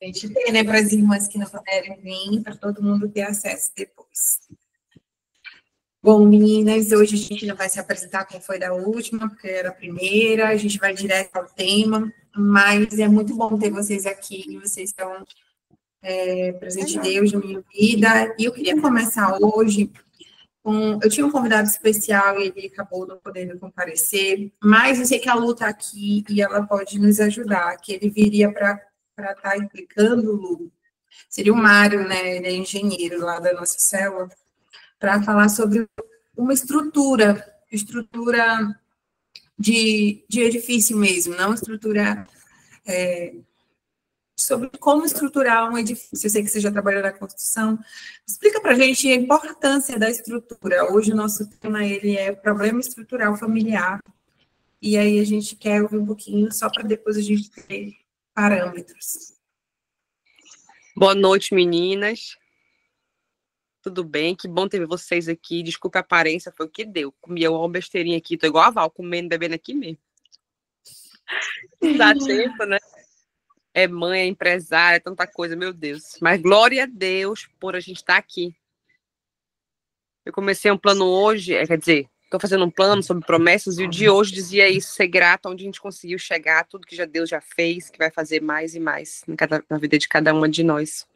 A gente tem, né, para as irmãs que não puderem vir, para todo mundo ter acesso depois. Bom, meninas, hoje a gente não vai se apresentar como foi da última, porque era a primeira, a gente vai direto ao tema, mas é muito bom ter vocês aqui, vocês são presente de Deus na minha vida, e eu queria começar hoje com... Eu tinha um convidado especial e ele acabou não podendo comparecer, mas eu sei que a Lu está aqui e ela pode nos ajudar, que ele viria para estar explicando, Lu, seria o Mário, né, ele é engenheiro lá da nossa célula, para falar sobre uma estrutura de edifício mesmo, não estrutura sobre como estruturar um edifício. Eu sei que você já trabalhou na construção. Explica para a gente a importância da estrutura. Hoje o nosso tema ele é problema estrutural familiar, e aí a gente quer ouvir um pouquinho, só para depois a gente ter parâmetros. Boa noite, meninas. Tudo bem? Que bom ter vocês aqui. Desculpa a aparência, foi o que deu. Comi uma besteirinha aqui, tô igual a Val, comendo, bebendo aqui mesmo. Não dá tempo, né? É mãe, é empresária, é tanta coisa, meu Deus. Mas glória a Deus por a gente estar aqui. Eu comecei um plano hoje, quer dizer, estou fazendo um plano sobre promessas, e o de hoje dizia isso, ser grata onde a gente conseguiu chegar, tudo que Deus já fez, que vai fazer mais e mais na vida de cada uma de nós.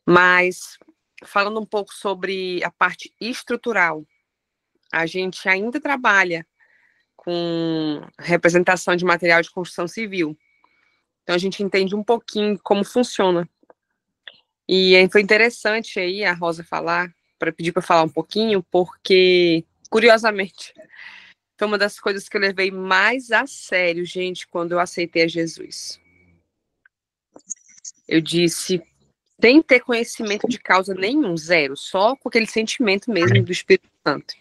Mas, falando um pouco sobre a parte estrutural, a gente ainda trabalha com representação de material de construção civil. Então, a gente entende um pouquinho como funciona. E aí foi interessante aí a Rosa falar, para pedir para falar um pouquinho, porque, curiosamente, foi uma das coisas que eu levei mais a sério, gente, quando eu aceitei a Jesus. Eu disse, sem ter conhecimento de causa nenhum, zero, só com aquele sentimento mesmo do Espírito Santo.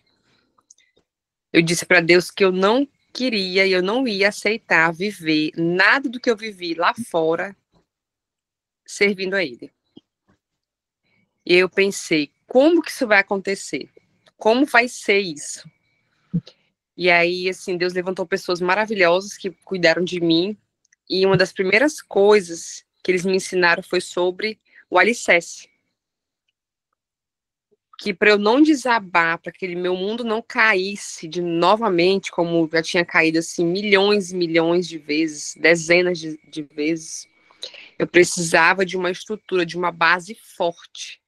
Eu disse para Deus que eu não queria e eu não ia aceitar viver nada do que eu vivi lá fora servindo a Ele. E eu pensei, como que isso vai acontecer? Como vai ser isso? E aí, assim, Deus levantou pessoas maravilhosas que cuidaram de mim, e uma das primeiras coisas que eles me ensinaram foi sobre o alicerce. Que para eu não desabar, para que meu mundo não caísse novamente, como já tinha caído assim milhões e milhões de vezes, dezenas de vezes, eu precisava de uma estrutura, de uma base forte,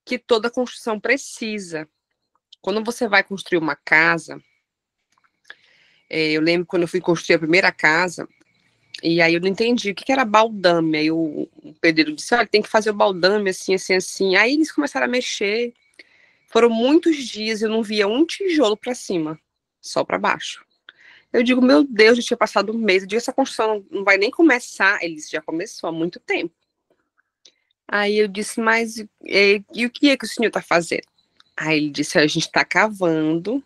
que toda construção precisa. Quando você vai construir uma casa, eu lembro quando eu fui construir a primeira casa, e aí eu não entendi o que era baldame. Aí o pedreiro disse, olha, tem que fazer o baldame assim, assim, assim. Aí eles começaram a mexer. Foram muitos dias, eu não via um tijolo para cima, só para baixo. Eu digo, meu Deus, já tinha passado um mês, eu digo, essa construção não vai nem começar. Eles já começou há muito tempo. Aí eu disse, mas e o que é que o senhor está fazendo? Aí ele disse, a gente está cavando,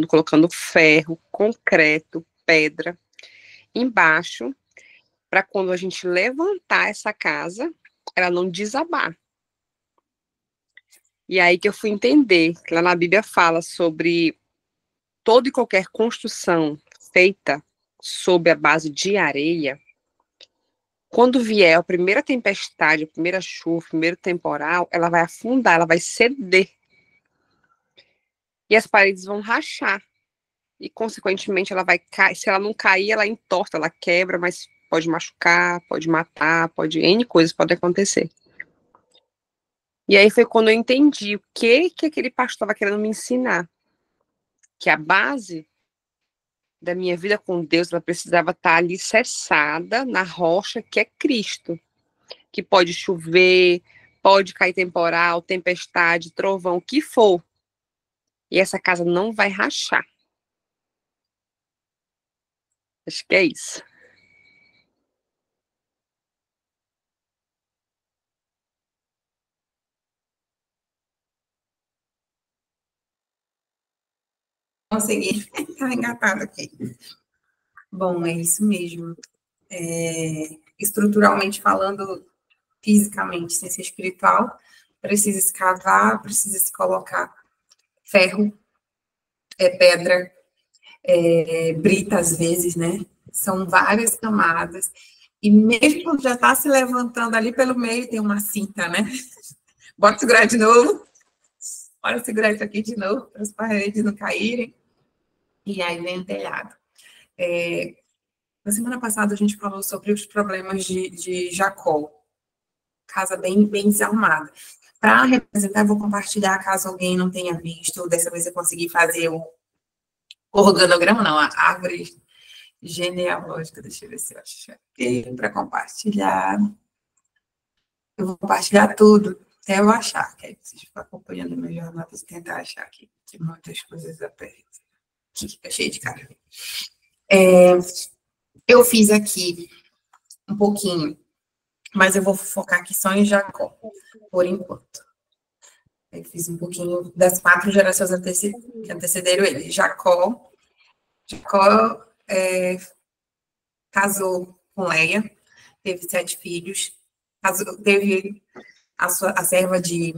colocando ferro, concreto, pedra embaixo, para quando a gente levantar essa casa, ela não desabar. E aí que eu fui entender, que lá na Bíblia fala sobre toda e qualquer construção feita sob a base de areia, quando vier a primeira tempestade, a primeira chuva, o primeiro temporal, ela vai afundar, ela vai ceder. E as paredes vão rachar. E, consequentemente, ela vai cair. Se ela não cair, ela entorta, ela quebra, mas pode machucar, pode matar, N coisas podem acontecer. E aí foi quando eu entendi o que aquele pastor estava querendo me ensinar. Que a base da minha vida com Deus, ela precisava estar alicerçada na rocha que é Cristo. Que pode chover, pode cair temporal, tempestade, trovão, o que for. E essa casa não vai rachar. Acho que é isso. Consegui ficar engatado aqui. Bom, é isso mesmo. Estruturalmente falando, fisicamente, sem ser espiritual, precisa escavar, precisa se colocar ferro, pedra, brita às vezes, né? São várias camadas. E mesmo quando já está se levantando ali pelo meio, tem uma cinta, né? Bota segurar de novo. Bora segurar isso aqui de novo, para as paredes não caírem. E aí vem o telhado. Na semana passada, a gente falou sobre os problemas de Jacó. Casa bem desarmada. Para representar, eu vou compartilhar, caso alguém não tenha visto. Dessa vez eu consegui fazer o organograma, não, a árvore genealógica. Deixa eu ver se eu acho aqui para compartilhar. Eu vou compartilhar tudo, até eu achar, que aí vocês ficam acompanhando meu jornal e tentar achar aqui. Tem muitas coisas abertas. Aqui, fica cheio de cara. Eu fiz aqui um pouquinho, mas eu vou focar aqui só em Jacó, por enquanto. Eu fiz um pouquinho das 4 gerações que antecederam ele. Jacó casou com Leia, teve 7 filhos, teve a serva de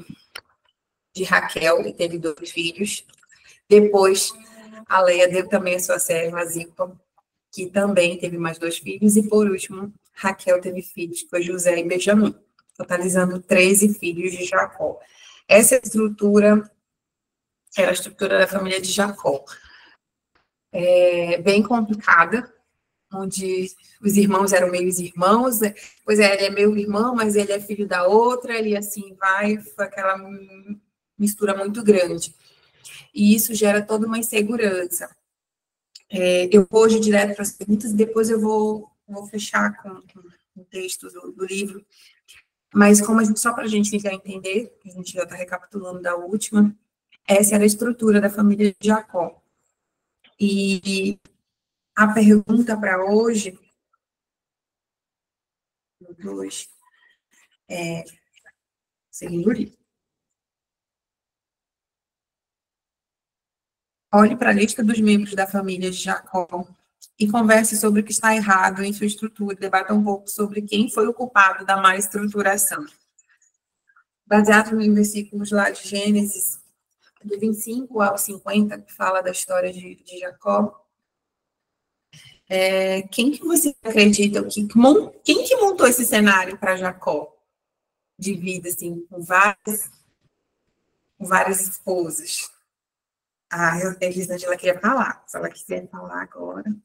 Raquel, e teve 2 filhos. Depois, a Leia deu também a sua serva, Zilpa, que também teve mais 2 filhos. E, por último, Raquel teve filhos, que foi José e Benjamim, totalizando 13 filhos de Jacó. Essa estrutura era a estrutura da família de Jacó. Bem complicada, onde os irmãos eram meios irmãos, pois ele é meu irmão, mas ele é filho da outra, e assim vai, foi aquela mistura muito grande. E isso gera toda uma insegurança. Eu vou hoje direto para as perguntas, e depois eu vou fechar com o texto do livro, mas só para a gente já entender, a gente já está recapitulando da última, essa era a estrutura da família de Jacó. E a pergunta para hoje, seguindo o livro. Olhe para a lista dos membros da família de Jacó e converse sobre o que está errado em sua estrutura, debata um pouco sobre quem foi o culpado da má estruturação. Baseado em versículos lá de Gênesis, do 25 ao 50, que fala da história de Jacó, quem que você acredita, quem que montou esse cenário para Jacó? De vida, assim, com várias esposas. A Elisângela queria falar, se ela quiser falar agora.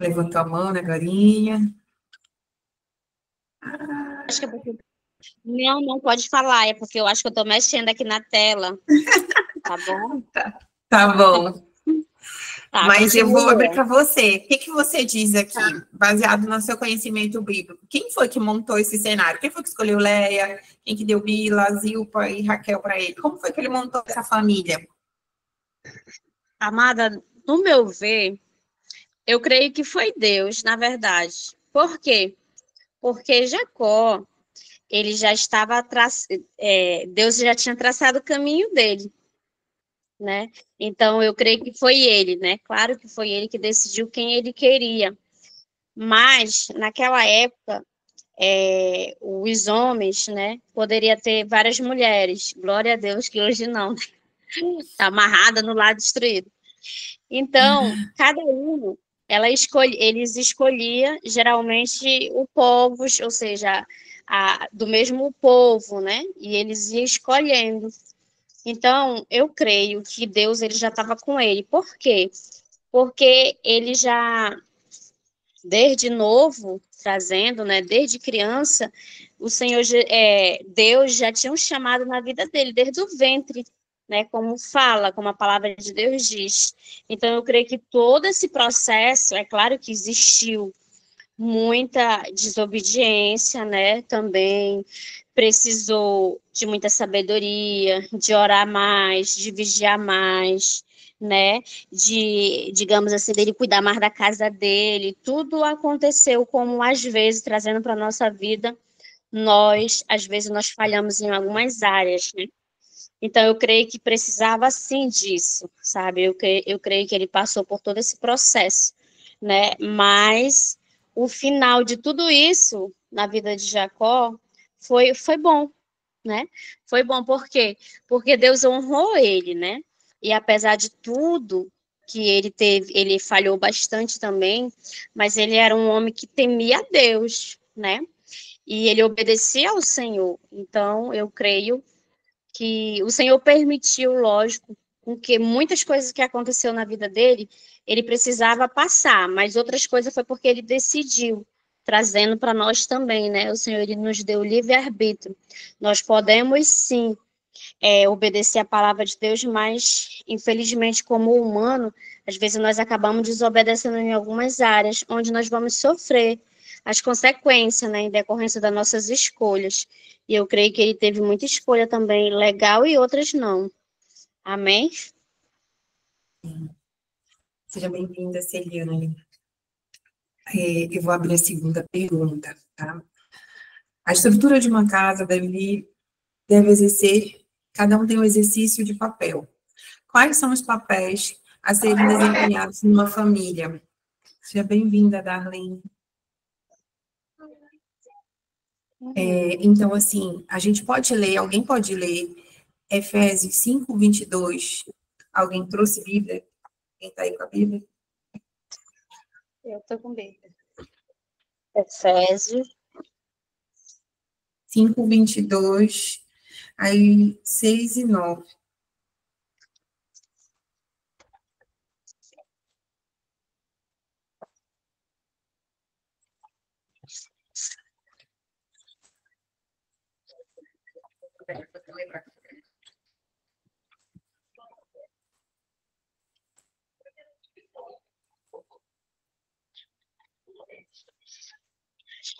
Levantou a mão, né, Garinha? Acho que é porque... Não pode falar, é porque eu acho que eu estou mexendo aqui na tela. Tá bom? Tá bom. Tá, mas continua. Eu vou abrir para você. O que você diz aqui, baseado no seu conhecimento bíblico? Quem foi que montou esse cenário? Quem foi que escolheu Leia? Quem que deu Bila, Zilpa e Raquel para ele? Como foi que ele montou essa família? Amada, no meu ver, eu creio que foi Deus, na verdade. Por quê? Porque Jacó, ele já estava Deus já tinha traçado o caminho dele, né? Então eu creio que foi ele, né? Claro que foi ele que decidiu quem ele queria. Mas naquela época, os homens, né? Poderia ter várias mulheres. Glória a Deus que hoje não. Está amarrada no lado destruído. Então, cada um, eles escolhiam geralmente o povo, ou seja, do mesmo povo, né? E eles iam escolhendo. Então, eu creio que Deus ele já estava com ele. Por quê? Porque ele já, desde novo, trazendo, né? Desde criança, o Senhor, Deus já tinha um chamado na vida dele, desde o ventre, né, como a palavra de Deus diz. Então, eu creio que todo esse processo, é claro que existiu muita desobediência, né, também precisou de muita sabedoria, de orar mais, de vigiar mais, né, digamos assim, dele cuidar mais da casa dele. Tudo aconteceu como, às vezes, trazendo para a nossa vida, às vezes, nós falhamos em algumas áreas, né. Então, eu creio que precisava, sim, disso, sabe? Eu creio que ele passou por todo esse processo, né? Mas o final de tudo isso, na vida de Jacó, foi bom, né? Foi bom, por quê? Porque Deus honrou ele, né? E apesar de tudo, que ele falhou bastante também, mas ele era um homem que temia a Deus, né? E ele obedecia ao Senhor. Então, eu creio que o Senhor permitiu, lógico, com que muitas coisas que aconteceu na vida dele, ele precisava passar, mas outras coisas foi porque ele decidiu, trazendo para nós também, né? O Senhor, ele nos deu livre-arbítrio. Nós podemos, sim, obedecer a palavra de Deus, mas, infelizmente, como humano, às vezes nós acabamos desobedecendo em algumas áreas, onde nós vamos sofrer as consequências, né, em decorrência das nossas escolhas. E eu creio que ele teve muita escolha também, legal, e outras não. Amém? Seja bem-vinda, Celiane. Eu vou abrir a segunda pergunta, tá? A estrutura de uma casa deve exercer, cada um tem um exercício de papel. Quais são os papéis a serem desempenhados numa família? Seja bem-vinda, Darlene. Então, assim, a gente pode ler, alguém pode ler Efésios 5, 22. Alguém trouxe Bíblia? Quem está aí com a Bíblia? Eu estou com Bíblia. Efésios 5, 22, aí 6 e 9.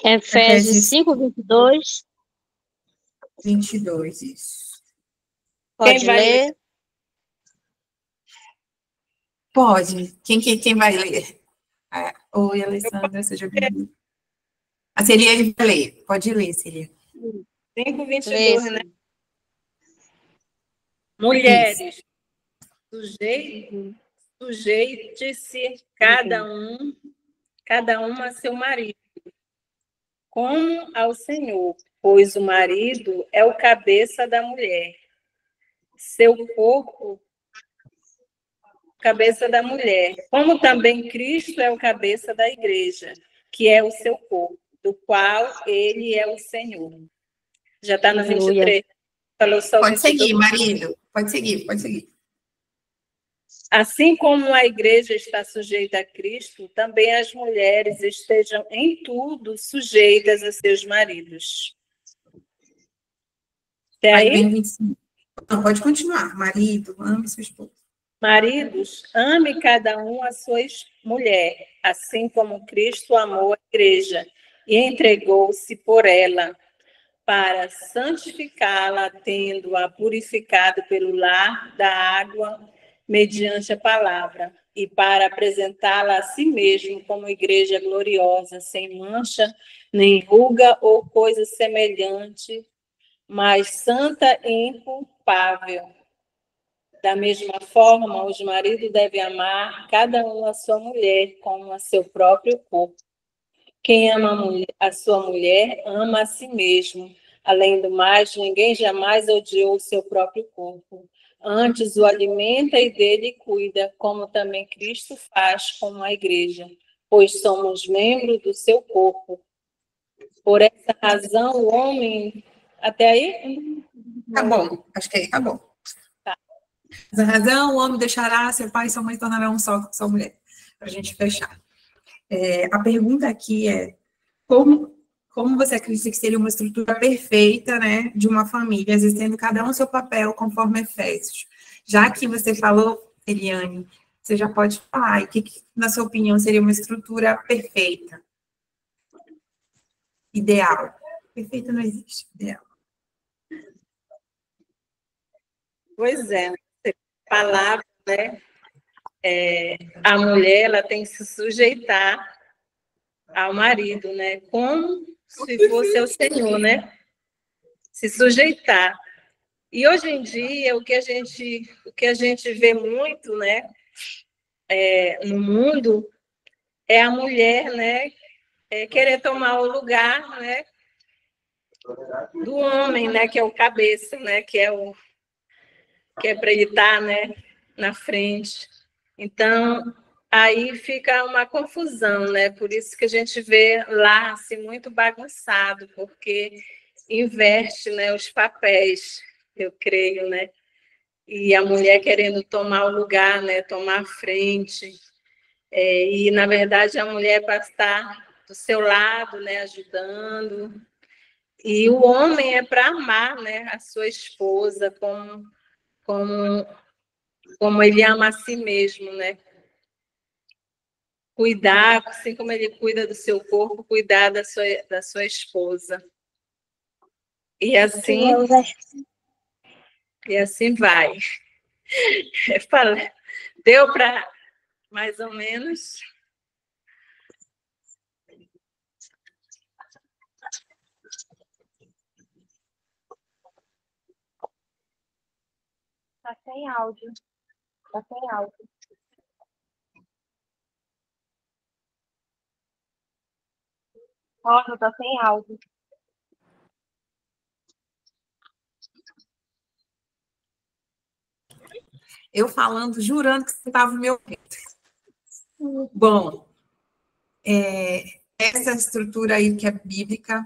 Efésios 5, 22. 22, isso. Pode ler? Pode. Quem vai ler? Oi, Alessandra, seja bem-vinda. A Celiane vai ler. Pode ler, Celiane. 5, 22, né? Mulheres, sujeite-se cada uma a seu marido, como ao Senhor, pois o marido é o cabeça da mulher, seu corpo, cabeça da mulher, como também Cristo é o cabeça da igreja, que é o seu corpo, do qual ele é o Senhor. Já está no 23. Falou só pode 22. seguir, marido. Pode seguir. Assim como a igreja está sujeita a Cristo, também as mulheres estejam em tudo sujeitas a seus maridos. Até aí? Não, pode continuar. Marido, ame sua esposa. Maridos, ame cada um a sua mulher, assim como Cristo amou a igreja e entregou-se por ela, para santificá-la, tendo-a purificado pelo lar da água, mediante a palavra, e para apresentá-la a si mesmo como igreja gloriosa, sem mancha, nem ruga ou coisa semelhante, mas santa e inculpável. Da mesma forma, os maridos devem amar cada um a sua mulher como a seu próprio corpo. Quem ama a sua mulher, ama a si mesmo. Além do mais, ninguém jamais odiou o seu próprio corpo. Antes o alimenta e dele cuida, como também Cristo faz com a igreja, pois somos membros do seu corpo. Por essa razão, o homem... Até aí? Tá bom, acho que aí tá bom. Tá. Por essa razão, o homem deixará seu pai e sua mãe tornarão um só com sua mulher. Para a gente fechar. A pergunta aqui é como você acredita que seria uma estrutura perfeita, né, de uma família, exercendo cada um seu papel conforme Efésios? Já que você falou, Eliane, você já pode falar, e que, na sua opinião, seria uma estrutura perfeita? Ideal. Perfeita não existe, ideal. Pois é, palavra, né? A mulher, ela tem que se sujeitar ao marido, né? Como se fosse o Senhor, né? Se sujeitar. E hoje em dia, o que a gente vê muito, né? No mundo, é a mulher, né? Querer tomar o lugar, né? Do homem, né? Que é o cabeça, né? Que é para ele estar, né? Na frente. Então, aí fica uma confusão, né? Por isso que a gente vê lá assim, muito bagunçado, porque inverte, né, os papéis, eu creio, né? E a mulher querendo tomar o lugar, né, tomar a frente. E, na verdade, a mulher para estar do seu lado, né, ajudando. E o homem é para amar, né, a sua esposa como, como ele ama a si mesmo, né? Cuidar, assim como ele cuida do seu corpo, cuidar da sua esposa. E assim vai. Deu para mais ou menos? Tá sem áudio. Tá sem áudio. Rosa, tá sem áudio. Eu falando, jurando que você estava me ouvindo. Bom, essa estrutura aí que é bíblica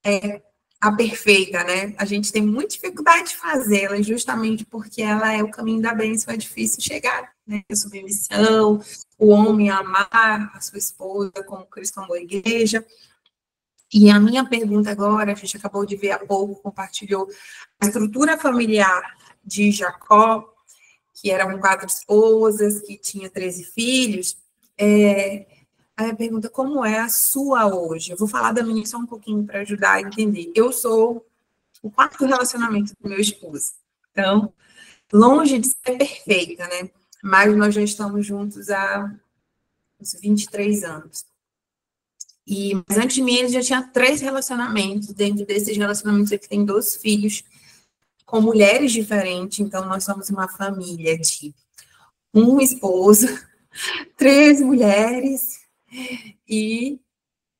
é a perfeita, né? A gente tem muita dificuldade de fazê-la, justamente porque ela é o caminho da bênção, é difícil chegar, né? A submissão, o homem amar a sua esposa como Cristo amou a igreja. E a minha pergunta agora, a gente acabou de ver há pouco, compartilhou a estrutura familiar de Jacó, que eram 4 esposas, que tinha 13 filhos. Aí a pergunta, como é a sua hoje? Eu vou falar da minha só um pouquinho para ajudar a entender. Eu sou o 4º relacionamento do meu esposo. Então, longe de ser perfeita, né? Mas nós já estamos juntos há uns 23 anos. Mas antes de mim, ele já tinha 3 relacionamentos. Dentro desses relacionamentos, ele tem 2 filhos com mulheres diferentes. Então, nós somos uma família de um esposo, 3 mulheres e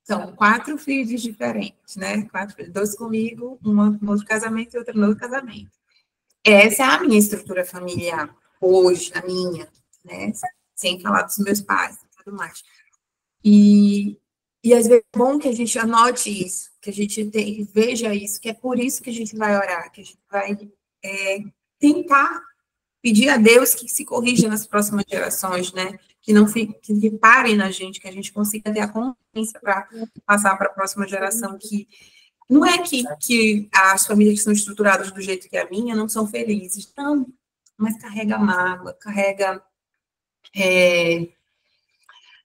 são 4 filhos diferentes, né? 4, 2 comigo, um no outro casamento e outro no outro casamento. Essa é a minha estrutura familiar hoje, a minha, né? Sem falar dos meus pais e tudo mais. E às vezes é bom que a gente anote isso, que a gente veja isso, que é por isso que a gente vai orar, que a gente vai tentar pedir a Deus que se corrija nas próximas gerações, né? Que não que parem na gente, que a gente consiga ter a consciência para passar para a próxima geração, que não é que as famílias que são estruturadas do jeito que é a minha não são felizes, não, mas carrega mágoa, carrega,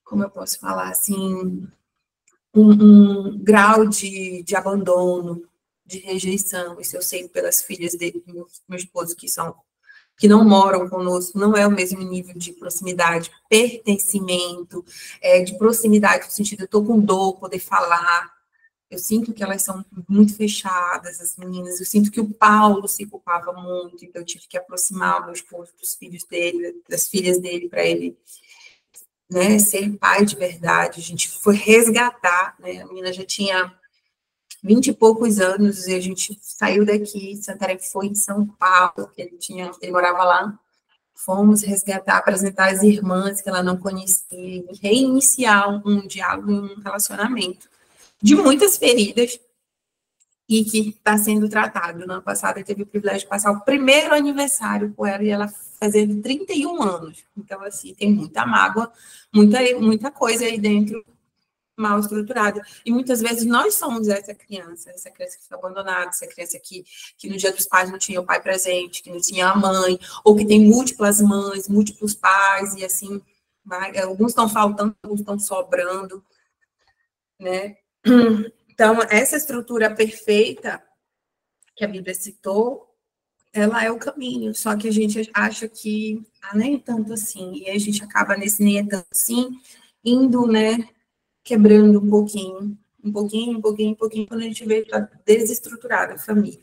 como eu posso falar, assim, um grau de abandono, de rejeição. Isso eu sei pelas filhas dele, meu esposo, que não moram conosco, não é o mesmo nível de proximidade, pertencimento, de proximidade, no sentido, eu estou com dor, poder falar. Eu sinto que elas são muito fechadas, as meninas. Eu sinto que o Paulo se culpava muito, então eu tive que aproximar o meu esposo dos filhos dele, das filhas dele, para ele, né, ser pai de verdade. A gente foi resgatar, né? A menina já tinha 20 e poucos anos, e a gente saiu daqui, Santarém foi em São Paulo, que ele morava lá, fomos resgatar, apresentar as irmãs que ela não conhecia, reiniciar um diálogo, um relacionamento de muitas feridas, e que está sendo tratado. No ano passado, eu tive o privilégio de passar o primeiro aniversário com ela, e ela fazendo 31 anos. Então, assim, tem muita mágoa, muita coisa aí dentro mal estruturada. E muitas vezes nós somos essa criança que foi abandonada, essa criança que no dia dos pais não tinha o pai presente, que não tinha a mãe, ou que tem múltiplas mães, múltiplos pais, e assim, alguns estão faltando, alguns estão sobrando, né? Então, essa estrutura perfeita que a Bíblia citou, ela é o caminho, só que a gente acha que nem é tanto assim, e a gente acaba nesse nem é tanto assim, indo, né, quebrando um pouquinho, quando a gente vê que está desestruturada a família.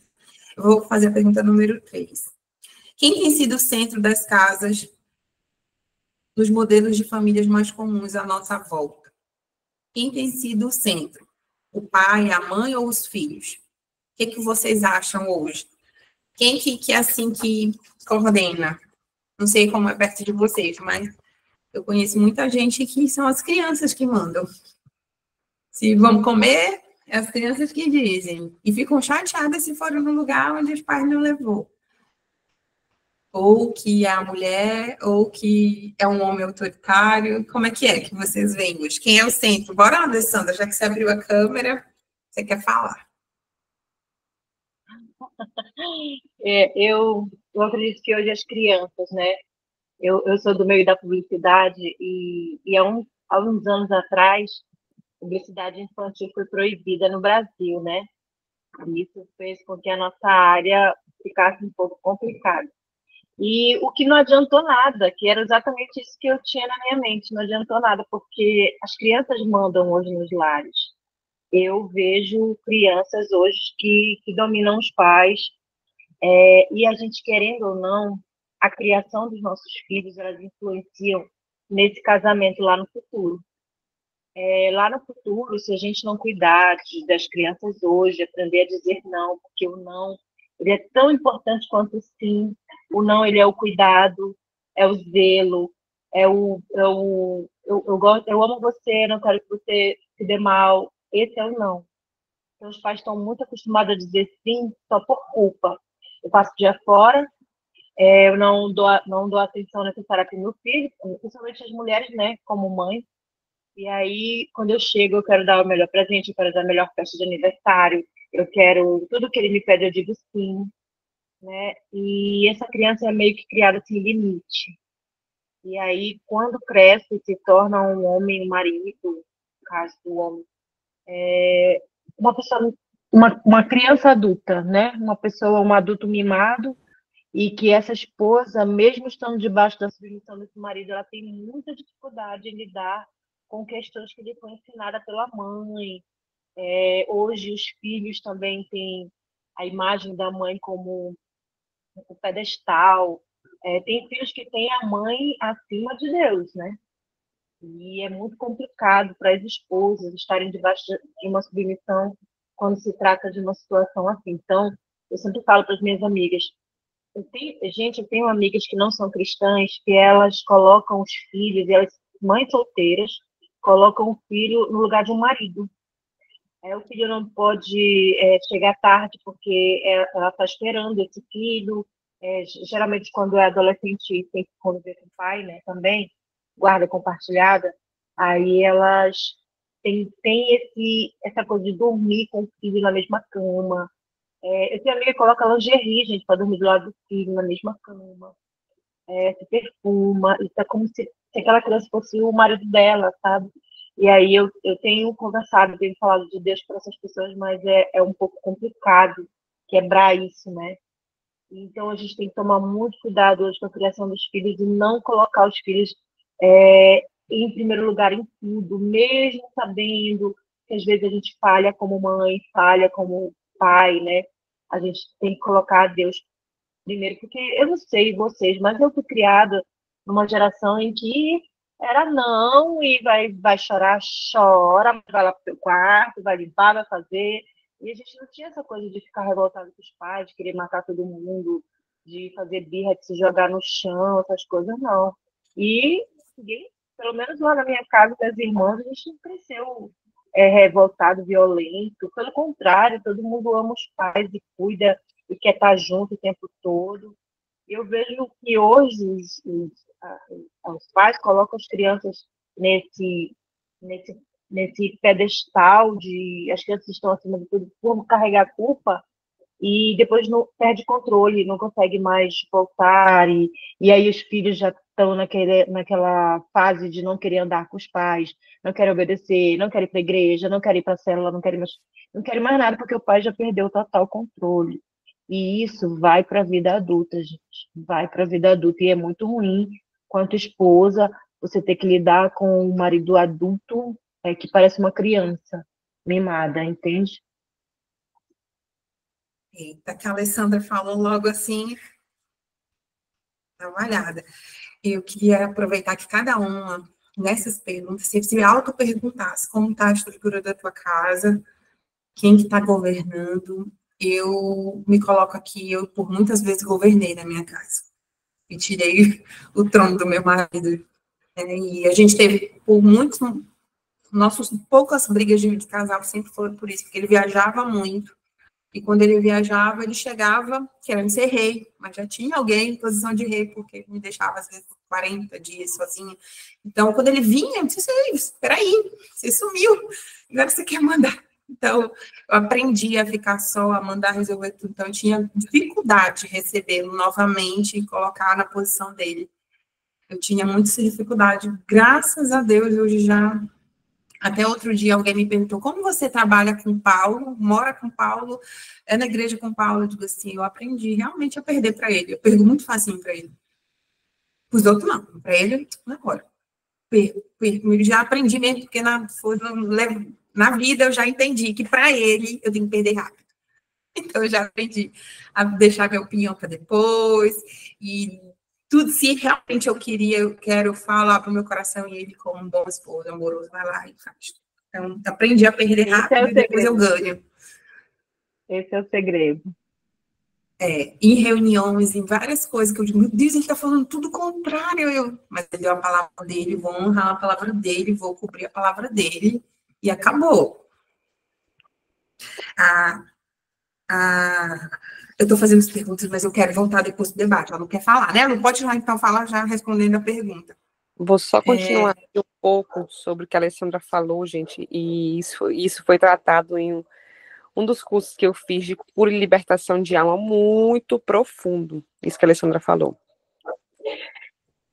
Eu vou fazer a pergunta número 3. Quem tem sido o centro das casas nos modelos de famílias mais comuns à nossa volta? Quem tem sido o centro? O pai, a mãe ou os filhos? O que vocês acham hoje? Quem que é assim que coordena? Não sei como é perto de vocês, mas eu conheço muita gente que são as crianças que mandam. Se vão comer, é as crianças que dizem. E ficam chateadas se forem no lugar onde os pais não levou. Ou que é a mulher, ou que é um homem autoritário. Como é que vocês veem hoje? Quem é o centro? Bora lá, Alessandra, já que você abriu a câmera, você quer falar? Eu acredito que hoje as crianças, né? Eu sou do meio da publicidade e há uns anos atrás, publicidade infantil foi proibida no Brasil, né? E isso fez com que a nossa área ficasse um pouco complicada. E o que não adiantou nada, que era exatamente isso que eu tinha na minha mente, não adiantou nada, porque as crianças mandam hoje nos lares. Eu vejo crianças hoje que dominam os pais, e a gente, querendo ou não, a criação dos nossos filhos, elas influenciam nesse casamento lá no futuro. Lá no futuro, se a gente não cuidar das crianças hoje, aprender a dizer não, porque o não, ele é tão importante quanto o sim. O não, ele é o cuidado, é o zelo, eu amo você, não quero que você se dê mal. Esse é o não. Então, os pais estão muito acostumados a dizer sim só por culpa. Eu passo o dia fora, eu não dou a atenção necessária para o meu filho, principalmente as mulheres, né, como mãe. E aí, quando eu chego, eu quero dar o melhor presente, eu quero dar a melhor festa de aniversário, eu quero tudo que ele me pede, eu digo sim, né? E essa criança é meio que criada sem limite. E aí, quando cresce, se torna um homem, um marido, no caso do homem, uma pessoa, uma criança adulta, né? Uma pessoa, um adulto mimado, e que essa esposa, mesmo estando debaixo da submissão desse marido, ela tem muita dificuldade em lidar com questões que lhe foi ensinada pela mãe. Hoje os filhos também têm a imagem da mãe como o pedestal. Tem filhos que têm a mãe acima de Deus, né? E é muito complicado para as esposas estarem debaixo de uma submissão quando se trata de uma situação assim. Então, eu sempre falo para as minhas amigas, eu tenho amigas que não são cristãs, que elas colocam os filhos, elas, mães solteiras, colocam o filho no lugar de um marido. O filho não pode chegar tarde porque ela está esperando esse filho. Geralmente, quando é adolescente, tem que conviver com o pai, né, também, guarda compartilhada. Aí elas têm essa coisa de dormir com o filho na mesma cama. Eu tenho amiga que coloca lingerie, gente, para dormir do lado do filho, na mesma cama. Se perfuma, e tá como se aquela criança fosse o marido dela, sabe? E aí eu tenho conversado, tenho falado de Deus para essas pessoas, mas é um pouco complicado quebrar isso, né? Então a gente tem que tomar muito cuidado hoje com a criação dos filhos e não colocar os filhos em primeiro lugar em tudo, mesmo sabendo que às vezes a gente falha como mãe, falha como pai, né? A gente tem que colocar Deus primeiro, porque eu não sei vocês, mas eu fui criada numa geração em que era não, e vai chorar, chora, vai lá pro teu quarto, vai limpar, vai fazer. E a gente não tinha essa coisa de ficar revoltado com os pais, de querer matar todo mundo, de fazer birra, de se jogar no chão, essas coisas, não. E ninguém, pelo menos lá na minha casa, das irmãs, a gente não cresceu revoltado, violento. Pelo contrário, todo mundo ama os pais e cuida e quer estar junto o tempo todo. Eu vejo que hoje os pais colocam as crianças nesse, nesse pedestal de as crianças estão acima de tudo por carregar a culpa e depois não perde controle, não consegue mais voltar e aí os filhos já estão naquela fase de não querer andar com os pais, não querem obedecer, não querem ir para a igreja, não querem ir para a célula, não querem mais nada porque o pai já perdeu o total controle. E isso vai para a vida adulta, gente. Vai para a vida adulta. E é muito ruim, quanto esposa, você ter que lidar com um marido adulto que parece uma criança mimada, entende? Eita, que a Alessandra falou logo assim, trabalhada. Eu queria aproveitar que cada uma, nessas perguntas, se auto-perguntasse como está a estrutura da tua casa, quem que está governando. Eu me coloco aqui, eu por muitas vezes governei na minha casa. e tirei o trono do meu marido. E a gente teve, por muitos, poucas brigas de casal sempre foram por isso, porque ele viajava muito. E quando ele viajava, ele chegava querendo ser rei, mas já tinha alguém em posição de rei, porque ele me deixava, às vezes, 40 dias sozinha. Então, quando ele vinha, eu disse, espera aí, você sumiu, agora você quer mandar. Então, eu aprendi a ficar só, a mandar resolver tudo. Então, eu tinha dificuldade de recebê-lo novamente e colocar na posição dele. Eu tinha muita dificuldade. Graças a Deus, hoje já... Até outro dia alguém me perguntou, como você trabalha com Paulo, mora com Paulo, é na igreja com Paulo? Eu digo assim, eu aprendi realmente a perder para ele. Eu perco muito facinho para ele. Os outros não, para ele, não agora. Perco. Eu já aprendi mesmo, porque na vida eu já entendi que para ele eu tenho que perder rápido. Então eu já aprendi a deixar minha opinião para depois, e tudo, se realmente eu quero falar para o meu coração, e ele, como um bom esposo, amoroso, vai lá e faz. Então, aprendi a perder rápido e depois eu ganho. Esse é o segredo. Em reuniões, em várias coisas, que eu digo, meu Deus, ele está falando tudo o contrário. Mas ele deu a palavra dele, vou honrar a palavra dele, vou cobrir a palavra dele, e acabou. Eu estou fazendo as perguntas, mas eu quero voltar depois do debate. Ela não quer falar, né? Ela não pode então falar já respondendo a pergunta. Vou só continuar um pouco sobre o que a Alessandra falou, gente, e isso foi tratado em um dos cursos que eu fiz de cura e libertação de alma, muito profundo, isso que a Alessandra falou.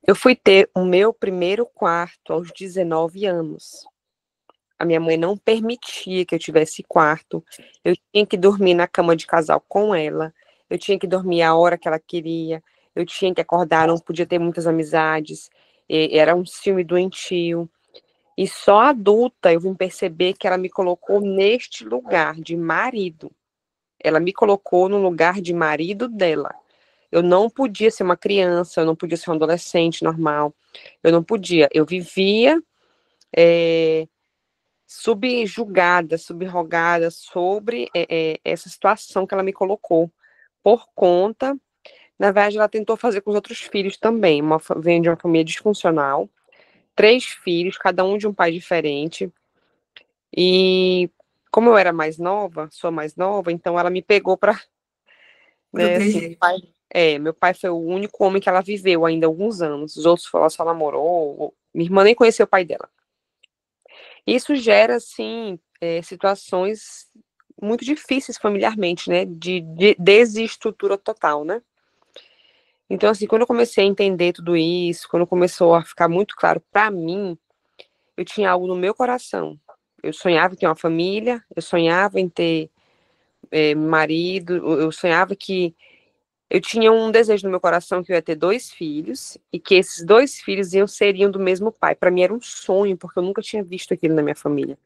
Eu fui ter o meu primeiro quarto aos 19 anos. A minha mãe não permitia que eu tivesse quarto. Eu tinha que dormir na cama de casal com ela. Eu tinha que dormir a hora que ela queria. Eu tinha que acordar, não podia ter muitas amizades. Era um ciúme doentio. E só adulta eu vim perceber que ela me colocou neste lugar de marido. Ela me colocou no lugar de marido dela. Eu não podia ser uma criança, eu não podia ser um adolescente normal. Eu não podia. Eu vivia... subjugada, subrogada sobre essa situação que ela me colocou, por conta, na verdade, ela tentou fazer com os outros filhos também, vem de uma família disfuncional, 3 filhos, cada um de um pai diferente, e como eu era mais nova, sou mais nova, então ela me pegou para, né, assim, meu pai foi o único homem que ela viveu ainda há alguns anos, os outros ela só namorou, minha irmã nem conheceu o pai dela. Isso gera, assim, situações muito difíceis familiarmente, né? De desestrutura total, né? Então, assim, quando eu comecei a entender tudo isso, quando começou a ficar muito claro para mim, eu tinha algo no meu coração. Eu sonhava em ter uma família, eu sonhava em ter marido, eu sonhava que eu tinha um desejo no meu coração que eu ia ter 2 filhos e que esses 2 filhos seriam do mesmo pai. Para mim era um sonho, porque eu nunca tinha visto aquilo na minha família.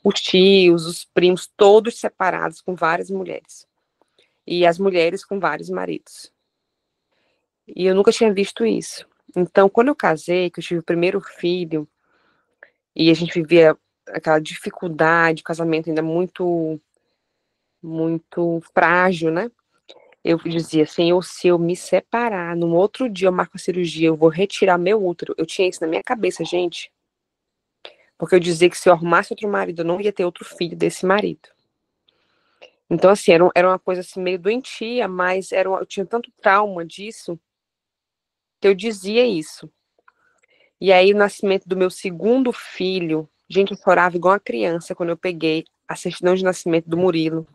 Os tios, os primos, todos separados com várias mulheres. E as mulheres com vários maridos. E eu nunca tinha visto isso. Então, quando eu casei, que eu tive o primeiro filho, e a gente vivia aquela dificuldade, o casamento ainda muito, muito frágil, né? Eu dizia, Senhor, se eu me separar, no outro dia eu marco a cirurgia, eu vou retirar meu útero. Eu tinha isso na minha cabeça, gente. Porque eu dizia que se eu arrumasse outro marido, eu não ia ter outro filho desse marido. Então, assim, era uma coisa assim, meio doentia, mas eu tinha tanto trauma disso, que eu dizia isso. E aí, o nascimento do meu segundo filho, gente, eu chorava igual uma criança quando eu peguei a certidão de nascimento do Murilo,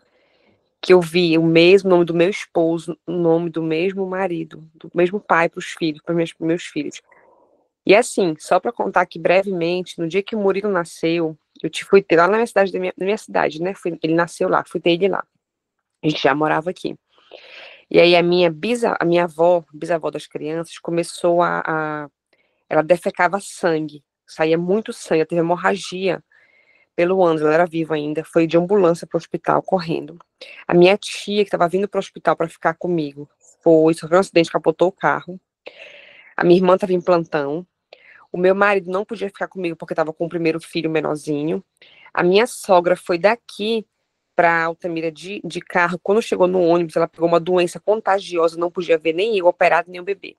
que eu vi o mesmo nome do meu esposo, o nome do mesmo marido, do mesmo pai para os filhos, para meus filhos. E assim, só para contar aqui brevemente, no dia que o Murilo nasceu, fui ter lá na minha cidade, na minha cidade, né? Ele nasceu lá, fui ter ele lá. A gente já morava aqui. E aí a minha avó, bisavó das crianças, começou ela defecava sangue, saía muito sangue, ela teve hemorragia pelo ânus, ela era viva ainda, foi de ambulância para o hospital, correndo. A minha tia, que estava vindo para o hospital para ficar comigo, sofreu um acidente, capotou o carro. A minha irmã estava em plantão. O meu marido não podia ficar comigo porque estava com o primeiro filho menorzinho. A minha sogra foi daqui para Altamira de carro. Quando chegou no ônibus, ela pegou uma doença contagiosa, não podia ver nem eu operado, nem o bebê.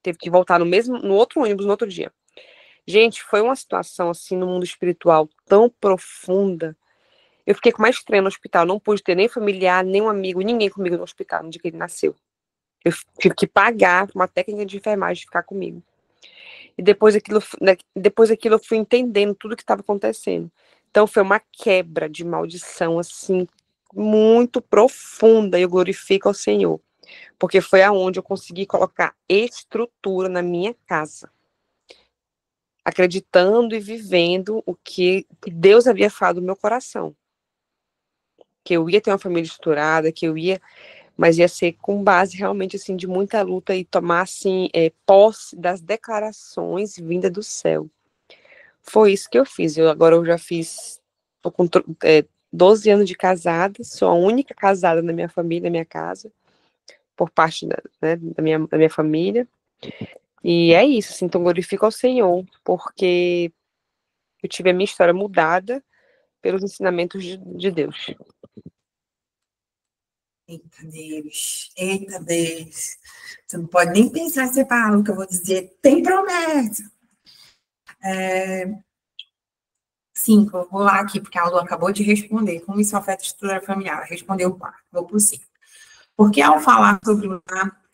teve que voltar no outro ônibus, no outro dia. Gente, foi uma situação, assim, no mundo espiritual tão profunda. Eu fiquei com uma estranha no hospital, não pude ter nem familiar, nem um amigo, ninguém comigo no hospital no dia que ele nasceu. Eu tive que pagar uma técnica de enfermagem de ficar comigo. E depois daquilo eu fui entendendo tudo o que estava acontecendo. Então foi uma quebra de maldição, assim, muito profunda. Eu glorifico ao Senhor, porque foi aonde eu consegui colocar estrutura na minha casa, acreditando e vivendo o que Deus havia falado no meu coração. Que eu ia ter uma família estruturada, mas ia ser com base realmente, assim, de muita luta e tomar, assim, posse das declarações vindas do céu. Foi isso que eu fiz. Agora eu já tô com 12 anos de casada, sou a única casada na minha família, na minha casa, por parte da minha família. E é isso, assim, então glorifico ao Senhor, porque eu tive a minha história mudada pelos ensinamentos de Deus. Eita Deus, eita Deus. Você não pode nem pensar em separar o que eu vou dizer. Tem promessa. 5, eu vou lá aqui, porque a Lu acabou de responder. Como isso afeta a estrutura familiar? Ela respondeu 4, vou por 5. Porque ao falar sobre o lar,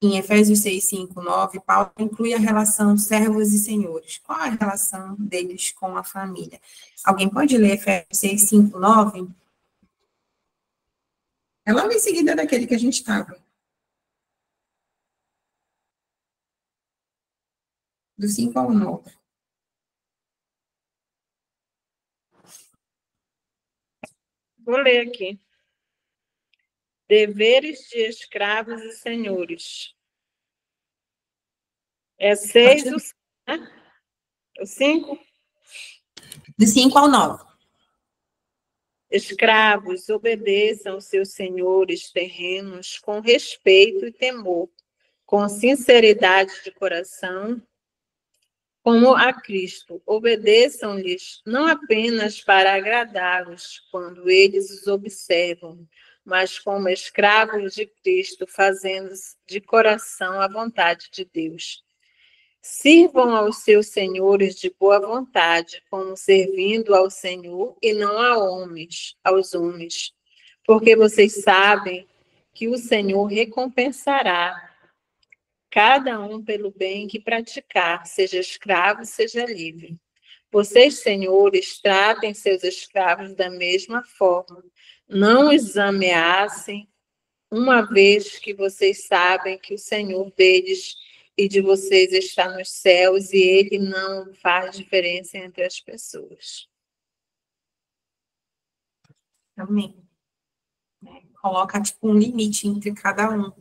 em Efésios 6, 5, 9, Paulo inclui a relação servos e senhores. Qual a relação deles com a família? Alguém pode ler Efésios 6, 5, 9? É logo em seguida daquele que a gente estava. Do 5 ao 9. Vou ler aqui. Deveres de escravos e senhores. É 6, o 5? Do 5 ao 9. Escravos, obedeçam seus senhores terrenos com respeito e temor, com sinceridade de coração, como a Cristo. Obedeçam-lhes não apenas para agradá-los quando eles os observam, mas como escravos de Cristo, fazendo de coração a vontade de Deus. Sirvam aos seus senhores de boa vontade, como servindo ao Senhor e não aos homens, porque vocês sabem que o Senhor recompensará cada um pelo bem que praticar, seja escravo, seja livre. Vocês, senhores, tratem seus escravos da mesma forma. Não os ameacem, uma vez que vocês sabem que o Senhor deles e de vocês está nos céus e ele não faz diferença entre as pessoas. Amém. Coloca, tipo, um limite entre cada um.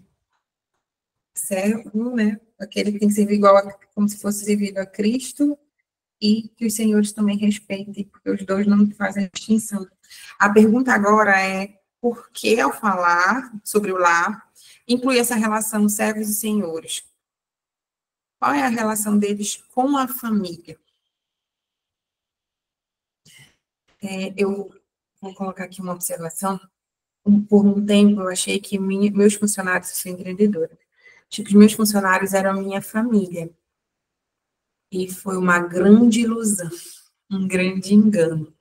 Servo, né? Aquele que tem que servir como se fosse servido a Cristo, e que os senhores também respeitem, porque os dois não fazem distinção. A pergunta agora é, por que, ao falar sobre o lar, inclui essa relação servos e senhores? Qual é a relação deles com a família? Eu vou colocar aqui uma observação. Por um tempo, eu achei que meus funcionários, eu sou empreendedora, tipo, os meus funcionários eram a minha família. E foi uma grande ilusão, um grande engano.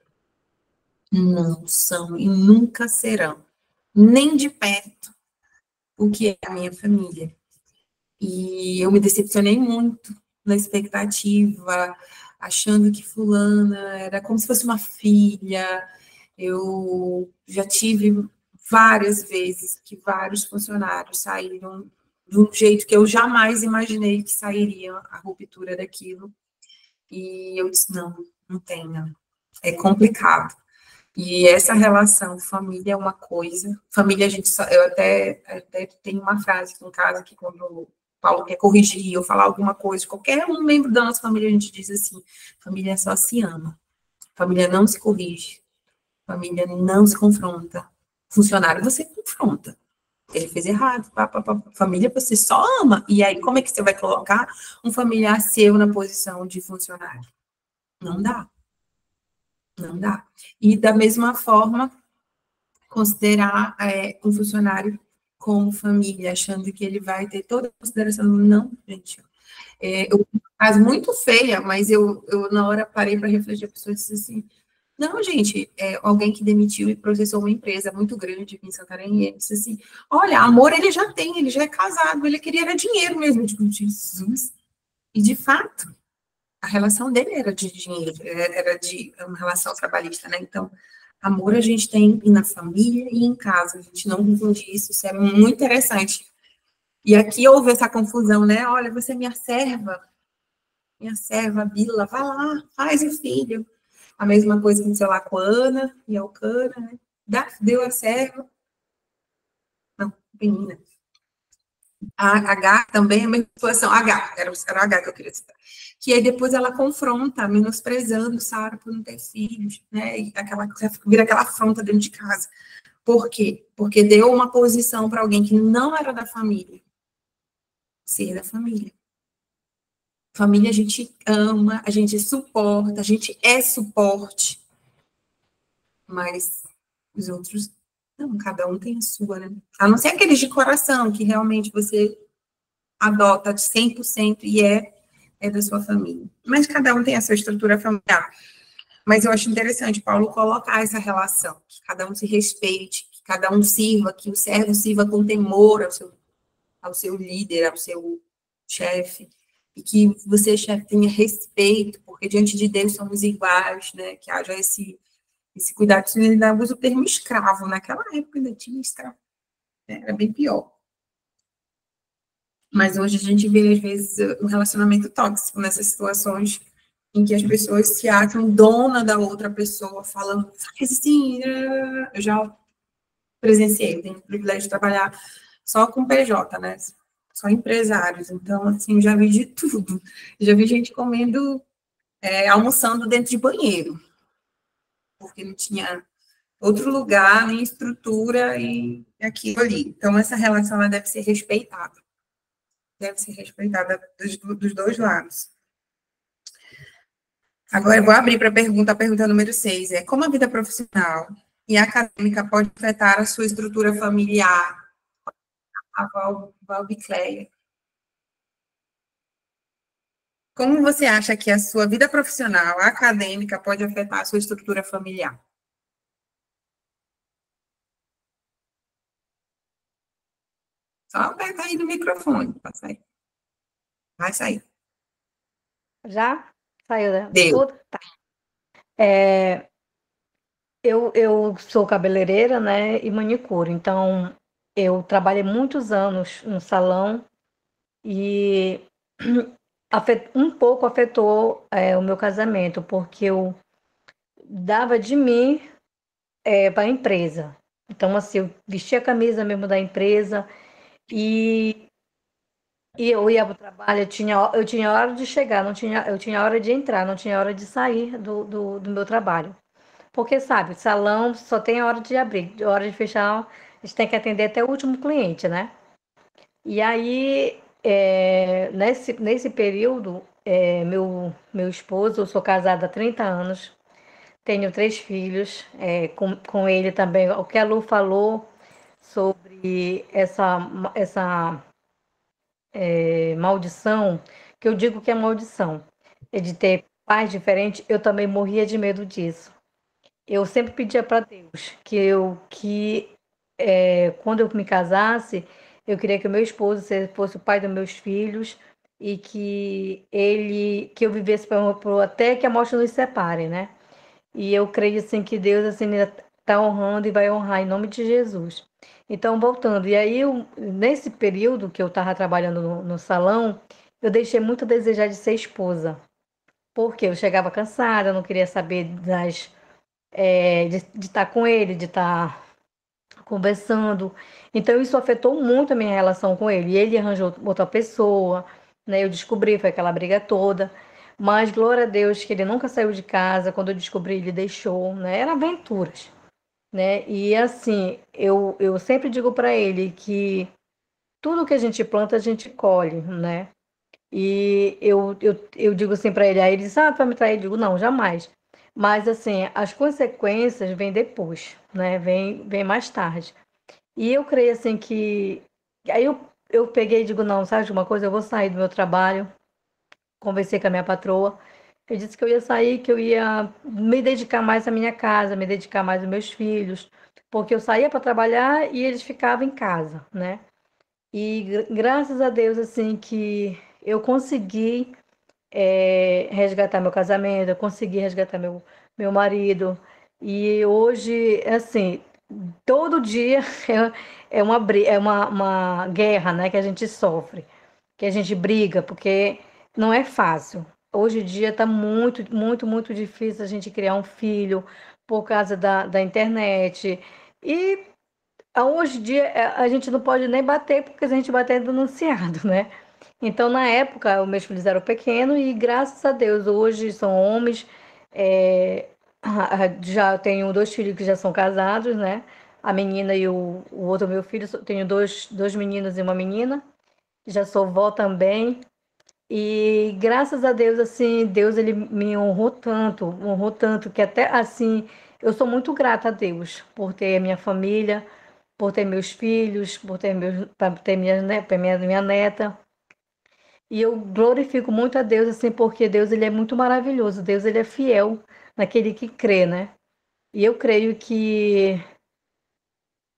Não são e nunca serão, nem de perto, o que é a minha família. E eu me decepcionei muito na expectativa, achando que fulana era como se fosse uma filha. Eu já tive várias vezes que vários funcionários saíram de um jeito que eu jamais imaginei que sairia a ruptura daquilo. E eu disse, não tem, não. É complicado. E essa relação, família é uma coisa. Família, eu até tenho uma frase em casa que quando o Paulo quer corrigir ou falar alguma coisa, qualquer um membro da nossa família, a gente diz assim, família só se ama. Família não se corrige. Família não se confronta. Funcionário, você confronta. Ele fez errado. Família, você só ama. E aí, como é que você vai colocar um familiar seu na posição de funcionário? Não dá. Não dá. E, da mesma forma, considerar um funcionário como família, achando que ele vai ter toda a consideração. Não, gente. Eu faz muito feia, mas eu na hora parei para refletir, a pessoa disse assim, não, gente, alguém que demitiu e processou uma empresa muito grande aqui em Santarém, e ele disse assim, olha, amor ele já tem, ele já é casado, ele queria era dinheiro mesmo, tipo, Jesus. E, de fato, a relação dele era de dinheiro, era de uma relação trabalhista, né? Então, amor a gente tem na família e em casa, a gente não confunde isso é muito interessante. E aqui houve essa confusão, né? Olha, você é minha serva, Bila, vai lá, faz o filho. A mesma coisa aconteceu lá com a Ana e a Elcana, né? Deu a serva. Não, menina. A H também, a mesma situação. H, era o H que eu queria citar. Que aí depois ela confronta, menosprezando Sara por não ter filhos, né? E vira aquela afronta dentro de casa. Por quê? Porque deu uma posição para alguém que não era da família. Ser da família. Família a gente ama, a gente suporta, a gente é suporte. Mas os outros, não, cada um tem a sua, né? A não ser aqueles de coração, que realmente você adota de 100% e é da sua família. Mas cada um tem a sua estrutura familiar. Mas eu acho interessante Paulo colocar essa relação, que cada um se respeite, que cada um sirva, que o servo sirva com temor ao seu líder, ao seu chefe, e que você, chefe, tenha respeito, porque diante de Deus somos iguais, né? Que haja esse cuidado. Se ainda usa o termo escravo, naquela época ainda tinha escravo, né? Era bem pior. Mas hoje a gente vê, às vezes, um relacionamento tóxico nessas situações em que as pessoas se acham dona da outra pessoa, falando, faz assim, eu já presenciei, tenho o privilégio de trabalhar só com PJ, né? Só empresários, então, assim, já vi de tudo. Já vi gente comendo, almoçando dentro de banheiro, porque não tinha outro lugar, nem estrutura e aquilo ali. Então, essa relação ela deve ser respeitada. Deve ser respeitada dos dois lados. Agora, eu vou abrir para a pergunta número 6. Como a vida profissional e acadêmica pode afetar a sua estrutura familiar? A Valbicleia. Como você acha que a sua vida profissional, acadêmica, pode afetar a sua estrutura familiar? Só apertar aí no microfone, para sair. Vai sair. Já? Saiu, né? Deu. Tudo? Tá. Eu sou cabeleireira, né, e manicure, então eu trabalhei muitos anos no salão e um pouco afetou o meu casamento, porque eu dava de mim para a empresa. Então, assim, eu vestia a camisa mesmo da empresa e eu ia para o trabalho, eu tinha hora de chegar, eu tinha hora de entrar, não tinha hora de sair do meu trabalho. Porque, sabe, salão só tem a hora de abrir, a hora de fechar, a gente tem que atender até o último cliente, né? E aí, nesse período, meu esposo, eu sou casada há 30 anos, tenho 3 filhos, com ele também, o que a Lu falou sobre essa maldição, que eu digo que é maldição, é de ter pais diferentes, eu também morria de medo disso. Eu sempre pedia para Deus quando eu me casasse, eu queria que o meu esposo fosse o pai dos meus filhos e que eu vivesse até que a morte nos separe, né? E eu creio assim que Deus assim está honrando e vai honrar em nome de Jesus. Então, voltando, e aí nesse período que eu estava trabalhando no salão, eu deixei muito a desejar de ser esposa, porque eu chegava cansada, eu não queria saber de estar com ele, de estar conversando. Então, isso afetou muito a minha relação com ele. E ele arranjou outra pessoa, né? Eu descobri, foi aquela briga toda. Mas, glória a Deus, que ele nunca saiu de casa. Quando eu descobri, ele deixou, né? Eram aventuras, né? E, assim, eu sempre digo para ele que tudo que a gente planta, a gente colhe, né? E eu digo assim para ele, aí ele diz, tu vai me trair? Eu digo, não, jamais. Mas, assim, as consequências vêm depois, né? Vem mais tarde. E eu creio assim que... Aí eu peguei e digo, não, sabe de uma coisa? Eu vou sair do meu trabalho. Conversei com a minha patroa. Eu disse que eu ia sair, que eu ia me dedicar mais à minha casa, me dedicar mais aos meus filhos. Porque eu saía para trabalhar e eles ficavam em casa, né? E graças a Deus, assim, que eu consegui resgatar meu casamento, eu consegui resgatar meu marido. E hoje, assim, todo dia é uma guerra, né, que a gente sofre, que a gente briga, porque não é fácil. Hoje em dia está muito, muito, muito difícil a gente criar um filho por causa da internet. E hoje em dia a gente não pode nem bater, porque se a gente bater é denunciado, né? Então, na época, os meus filhos eram pequenos e, graças a Deus, hoje são homens. Já tenho 2 filhos que já são casados, né? A menina e o outro meu filho. Tenho dois meninos e uma menina. Já sou vó também. E, graças a Deus, assim, Deus, ele me honrou tanto, que até, assim, eu sou muito grata a Deus por ter a minha família, por ter meus filhos, por ter minha neta. E eu glorifico muito a Deus, assim, porque Deus, ele é muito maravilhoso. Deus, ele é fiel naquele que crê, né? E eu creio que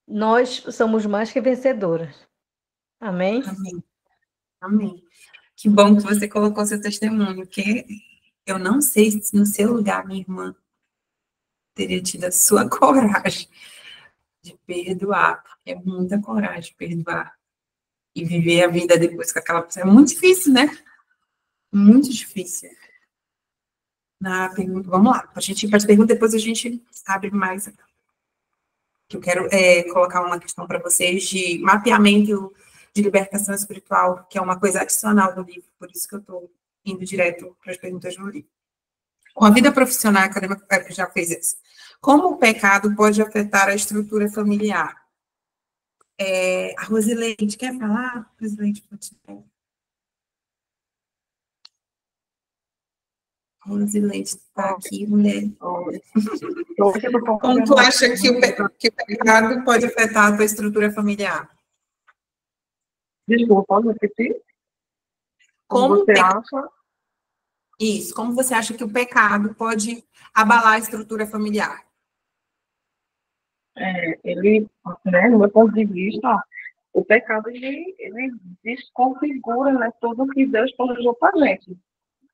nós somos mais que vencedoras. Amém? Amém. Amém. Que bom que você colocou seu testemunho, porque eu não sei se no seu lugar, minha irmã, teria tido a sua coragem de perdoar, porque é muita coragem perdoar e viver a vida depois com aquela pessoa. É muito difícil, né? Muito difícil. Na pergunta, vamos lá, a gente ir para as perguntas, depois a gente abre mais. Eu quero colocar uma questão para vocês de mapeamento de libertação espiritual, que é uma coisa adicional do livro, por isso que eu estou indo direto para as perguntas no livro. Com a vida profissional acadêmica, já fez isso. Como o pecado pode afetar a estrutura familiar? A Rosileide, quer falar? Rosileide, pode falar. Rosileide está aqui, mulher. Como tu acha que o pecado pode afetar a tua estrutura familiar? Desculpa, pode repetir? Como você acha? Isso, como você acha que o pecado pode abalar a estrutura familiar? Ele, né, no meu ponto de vista, o pecado, ele desconfigura, né, tudo que Deus planejou para a gente.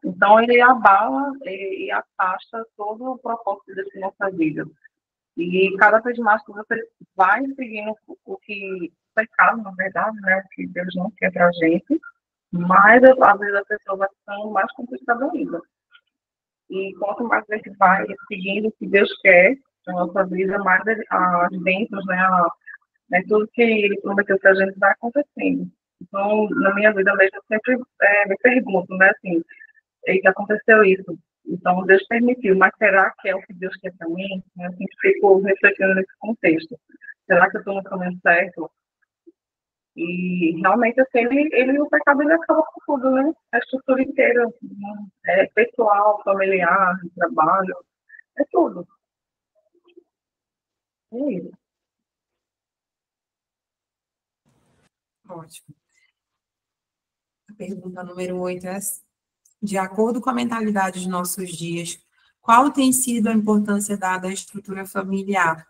Então, ele abala e afasta todo o propósito da nossa vida. E cada vez mais que você vai seguindo o pecado, na verdade, né, o que Deus não quer para a gente, mais às vezes a pessoa vai ficando mais complicada ainda. E quanto mais a gente vai seguindo o que Deus quer na nossa vida, mais as bênçãos, né, tudo que Ele prometeu para a gente vai acontecendo. Então, na minha vida mesmo, eu sempre me pergunto, né, assim, que aconteceu isso. Então, Deus permitiu, mas será que é o que Deus quer para mim? Eu sempre fico refletindo nesse contexto. Será que eu estou no caminho certo? E realmente, assim, o pecado ele acaba com tudo, né? A estrutura inteira, né? Pessoal, familiar, trabalho, é tudo. É isso. Ótimo. A pergunta número 8 é assim. De acordo com a mentalidade de nossos dias, qual tem sido a importância dada à estrutura familiar?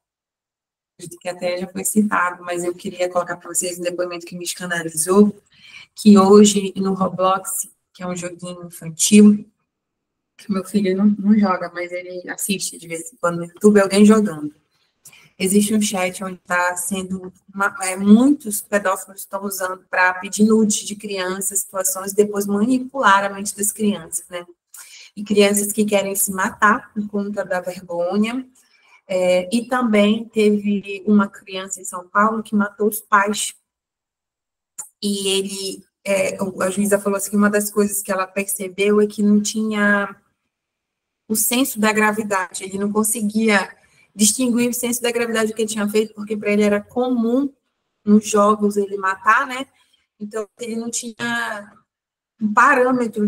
Que até já foi citado, mas eu queria colocar para vocês um depoimento que me escandalizou, que hoje no Roblox, que é um joguinho infantil, que meu filho não joga, mas ele assiste de vez em quando no YouTube, alguém jogando. Existe um chat onde está sendo... muitos pedófilos estão usando para pedir nude de crianças, situações, e depois manipular a mente das crianças, né? E crianças que querem se matar por conta da vergonha. E também teve uma criança em São Paulo que matou os pais. E ele... a juíza falou assim que uma das coisas que ela percebeu é que não tinha o senso da gravidade. Ele não conseguia distinguir o senso da gravidade do que ele tinha feito, porque para ele era comum nos jogos ele matar, né? Então, ele não tinha um parâmetro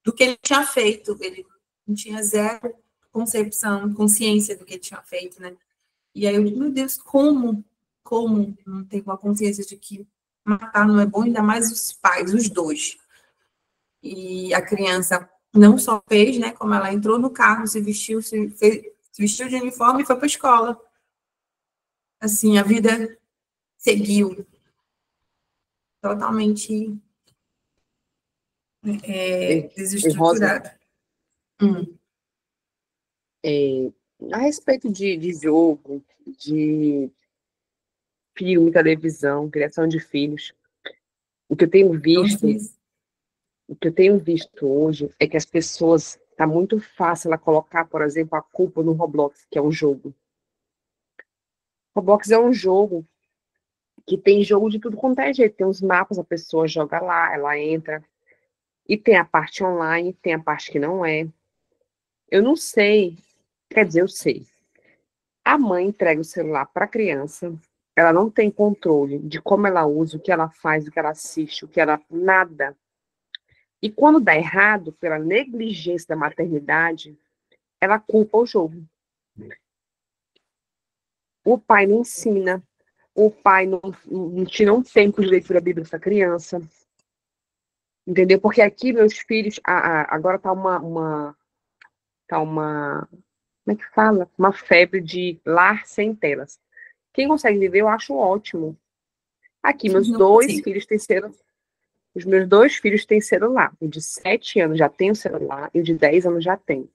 do que ele tinha feito, ele não tinha zero concepção, consciência do que ele tinha feito, né? E aí eu digo, meu Deus, como como não ter uma consciência de que matar não é bom, ainda mais os pais, os dois. E a criança não só fez, né, como ela entrou no carro, se vestiu de uniforme e foi para a escola. Assim, a vida seguiu totalmente Rosa, desestruturada. a respeito de jogo, de filme, televisão, criação de filhos, o que eu tenho visto, o que eu tenho visto hoje é que as pessoas, tá muito fácil ela colocar, por exemplo, a culpa no Roblox, que é um jogo. Roblox é um jogo que tem jogo de tudo quanto é jeito. Tem os mapas, a pessoa joga lá, ela entra. E tem a parte online, tem a parte que não é. Eu não sei, quer dizer, eu sei. A mãe entrega o celular para a criança, ela não tem controle de como ela usa, o que ela faz, o que ela assiste, o que ela... nada. E quando dá errado, pela negligência da maternidade, ela culpa o jogo. O pai não ensina, o pai não tira um tempo de leitura bíblica para a criança. Entendeu? Porque aqui meus filhos, agora tá uma, como é que fala? Uma febre de lar sem telas. Quem consegue viver, eu acho ótimo. Aqui, meus dois filhos têm celular. Os meus dois filhos têm celular. O de 7 anos já tem o celular e o de 10 anos já tem.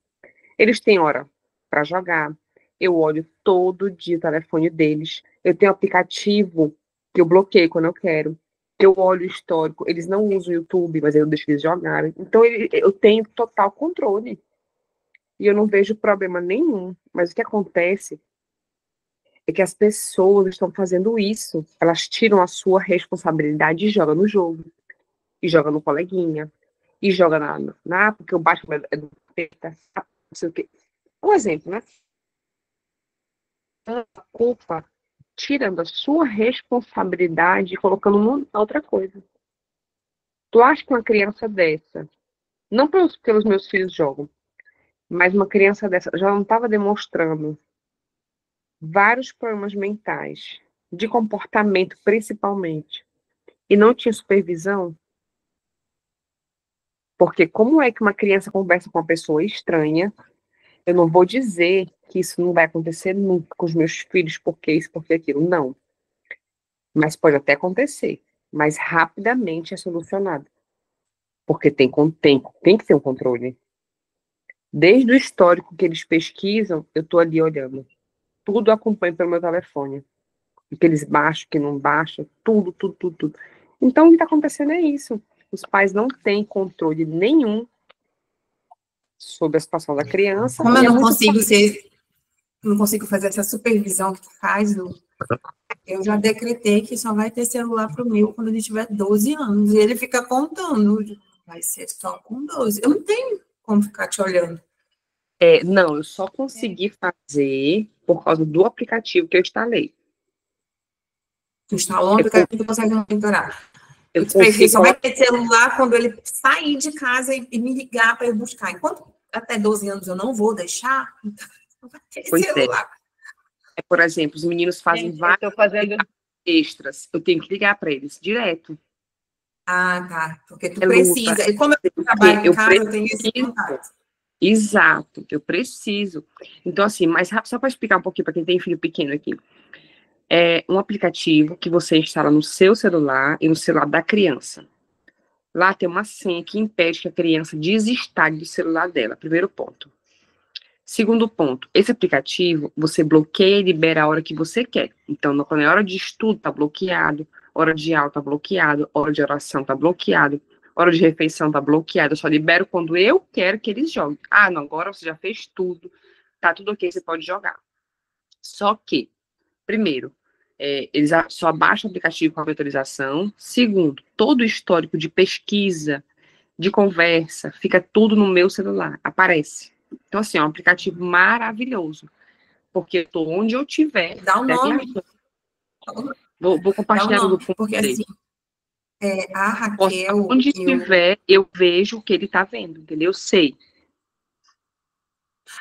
Eles têm hora para jogar. Eu olho todo dia o telefone deles. Eu tenho um aplicativo que eu bloqueio quando eu quero. Eu olho o histórico. Eles não usam o YouTube, mas eu deixo eles jogarem. Então, eu tenho total controle. E eu não vejo problema nenhum. Mas o que acontece é que as pessoas estão fazendo isso. Elas tiram a sua responsabilidade e jogam no jogo. E joga no coleguinha. E joga porque o Batman é do não sei o quê. Um exemplo, né? A culpa, tirando a sua responsabilidade e colocando na outra coisa. Tu acha que uma criança dessa, não pelos meus filhos jogam, mas uma criança dessa já não estava demonstrando vários problemas mentais, de comportamento principalmente, e não tinha supervisão? Porque como é que uma criança conversa com uma pessoa estranha? Eu não vou dizer que isso não vai acontecer nunca com os meus filhos, porque isso, porque aquilo, não. Mas pode até acontecer, mas rapidamente é solucionado. Porque tem que ter um controle. Desde o histórico que eles pesquisam, eu estou ali olhando. Tudo acompanho pelo meu telefone. O que eles baixam, o que não baixam, tudo. Então, o que está acontecendo é isso. Os pais não têm controle nenhum sobre a situação da criança. Como eu não consigo fazer essa supervisão que tu faz, eu já decretei que só vai ter celular pro meu quando ele tiver 12 anos. E ele fica contando. Vai ser só com 12. Eu não tenho como ficar te olhando. Não, eu só consegui fazer por causa do aplicativo que eu instalei. Tu instalou um aplicativo que tu consegue monitorar. Eu só vai ter celular quando ele sair de casa e me ligar para eu buscar. Enquanto até 12 anos eu não vou deixar, então não vai ter celular. Por exemplo, os meninos fazem vários extras. Eu tenho que ligar para eles direto. Ah, tá. Porque tu precisa. E como eu trabalho em casa, eu tenho esse contato. Exato, eu preciso. Então, assim, mais rápido, só para explicar um pouquinho para quem tem filho pequeno aqui. É um aplicativo que você instala no seu celular e no celular da criança. Lá tem uma senha que impede que a criança desinstale do celular dela. Primeiro ponto. Segundo ponto, esse aplicativo, você bloqueia e libera a hora que você quer. Então, quando é hora de estudo, tá bloqueado. Hora de aula, tá bloqueado. Hora de oração, tá bloqueado. Hora de refeição, tá bloqueado. Eu só libero quando eu quero que eles joguem. Ah, não, agora você já fez tudo. Tá tudo ok, você pode jogar. Só que, primeiro, eles só baixam o aplicativo com a autorização. Segundo, todo o histórico de pesquisa, de conversa, fica tudo no meu celular, aparece. Então, assim, é um aplicativo maravilhoso, porque eu tô onde eu tiver. Dá o nome. Vou compartilhar no grupo. Porque, assim, a Raquel... Onde estiver, eu vejo o que ele tá vendo, entendeu? Eu sei.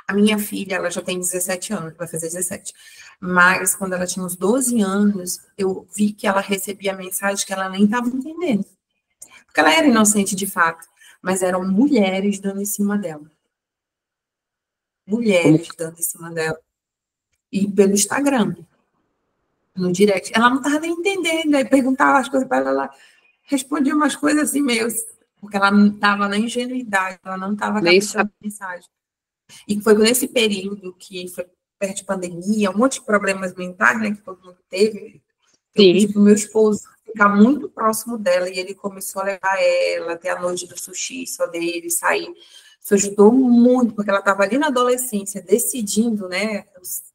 A minha filha, ela já tem 17 anos, vai fazer 17. Mas quando ela tinha uns 12 anos, eu vi que ela recebia mensagem que ela nem estava entendendo. Porque ela era inocente de fato, mas eram mulheres dando em cima dela. Mulheres dando em cima dela. E pelo Instagram, no direct. Ela não estava nem entendendo, aí perguntava as coisas para ela, ela respondia umas coisas assim meio... Porque ela não estava na ingenuidade, ela não estava captando a mensagem. E foi nesse período que foi perto de pandemia, um monte de problemas mentais, né, que todo mundo teve. Eu pedi para o meu esposo ficar muito próximo dela, e ele começou a levar ela até a noite do sushi, só dele, sair. Isso ajudou muito, porque ela estava ali na adolescência, decidindo, né,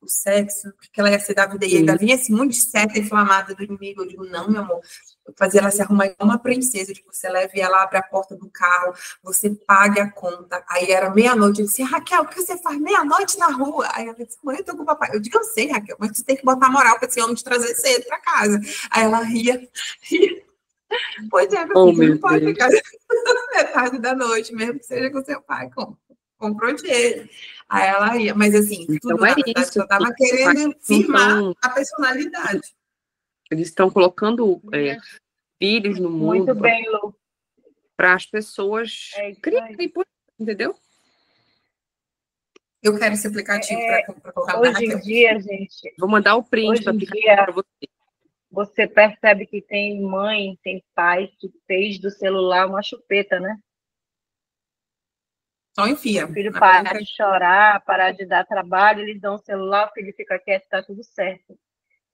o sexo, que ela ia ser da vida, e ainda vinha esse monte de seta inflamada do inimigo. Eu digo, não, meu amor, eu fazia ela se arrumar igual uma princesa, tipo, você leve ela, abre a porta do carro, você pague a conta. Aí era meia-noite, eu disse, Raquel, o que você faz meia-noite na rua? Aí ela disse, mãe, eu tô com o papai. Eu digo, eu sei, Raquel, mas você tem que botar moral para esse homem te trazer cedo para casa. Aí ela ria. Pois é, meu filho, não pode ficar metade da noite, mesmo que seja com seu pai, comprou dinheiro. Aí ela ia, mas assim, tudo então na verdade, só estava querendo firmar a personalidade. Eles estão colocando filhos no mundo. Muito bem, Lu. Para as pessoas criarem, entendeu? Eu quero esse aplicativo para colocar hoje em dia, gente. Vou mandar o print do aplicativo para você. Você percebe que tem mãe, tem pai que fez do celular uma chupeta, né? Só enfia. O filho para de chorar, parar de dar trabalho, eles dão o celular, o filho fica quieto, está tudo certo.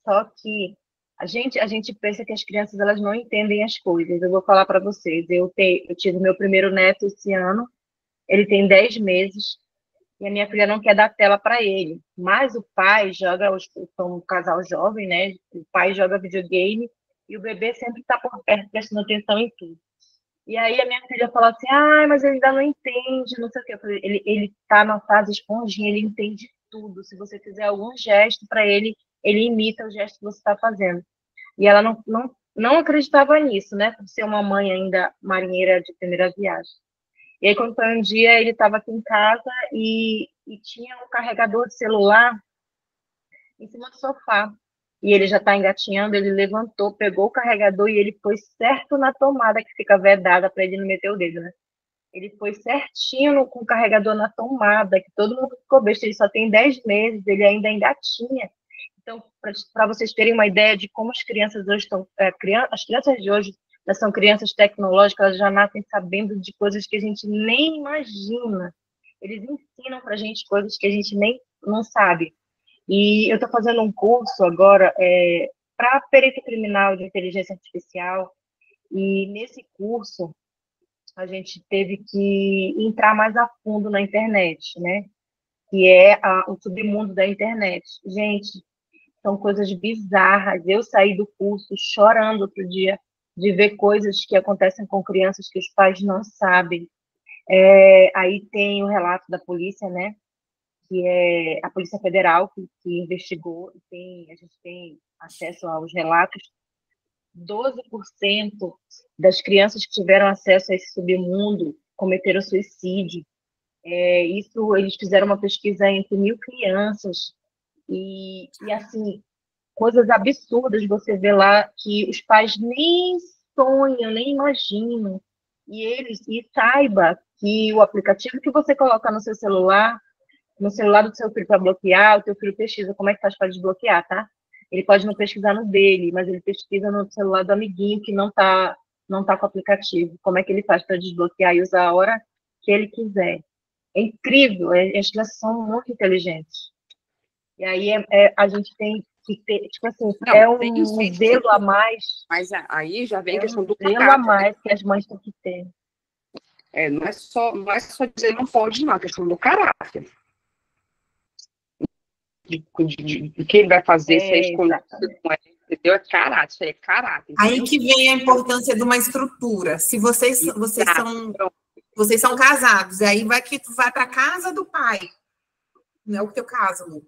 Só que a gente pensa que as crianças elas não entendem as coisas. Eu vou falar para vocês. Eu tive meu primeiro neto esse ano, ele tem 10 meses, e a minha filha não quer dar tela para ele. Mas o pai joga, são um casal jovem, né? O pai joga videogame e o bebê sempre está por perto, prestando atenção em tudo. E aí a minha filha fala assim, mas ele ainda não entende, não sei o quê. Eu falei, ele está na fase esponjinha, ele entende tudo. Se você fizer algum gesto para ele, ele imita o gesto que você está fazendo. E ela não acreditava nisso, né? Por ser uma mãe ainda marinheira de primeira viagem. E aí, quando foi um dia, ele estava aqui em casa e tinha um carregador de celular em cima do sofá. E ele já está engatinhando, ele levantou, pegou o carregador e ele foi certo na tomada que fica vedada para ele não meter o dedo, né? Ele foi certinho com o carregador na tomada, que todo mundo ficou besta. Ele só tem 10 meses, ele ainda engatinha. Então, para vocês terem uma ideia de como as crianças hoje estão... as crianças de hoje são crianças tecnológicas, elas já nascem sabendo de coisas que a gente nem imagina. Eles ensinam para a gente coisas que a gente nem não sabe. E eu estou fazendo um curso agora para perito criminal de inteligência artificial, e nesse curso a gente teve que entrar mais a fundo na internet, né? Que é o submundo da internet. Gente, são coisas bizarras. Eu saí do curso chorando outro dia de ver coisas que acontecem com crianças que os pais não sabem. Aí tem o relato da polícia, né? Que é a Polícia Federal que investigou, a gente tem acesso aos relatos. 12% das crianças que tiveram acesso a esse submundo cometeram suicídio. Isso, eles fizeram uma pesquisa entre 1.000 crianças, e assim, coisas absurdas você vê lá que os pais nem sonham, nem imaginam. E saiba que o aplicativo que você coloca no seu celular, no celular do seu filho para bloquear, o teu filho pesquisa como é que faz para desbloquear, tá? Ele pode não pesquisar no dele, mas ele pesquisa no celular do amiguinho que não tá com o aplicativo. Como é que ele faz para desbloquear e usar a hora que ele quiser. É incrível, as crianças são muito inteligentes. E aí a gente tem que ter, tipo assim, um zelo a mais. Mas aí já vem a questão do zelo a mais que as mães têm que ter. Não é só dizer não pode, não, é questão do caráter. De que ele vai fazer, se é escondido, entendeu? É caráter, isso aí é caráter. Entendeu? Aí que vem a importância de uma estrutura. Se vocês são casados, e aí tu vai para casa do pai, não é o teu caso, Lu.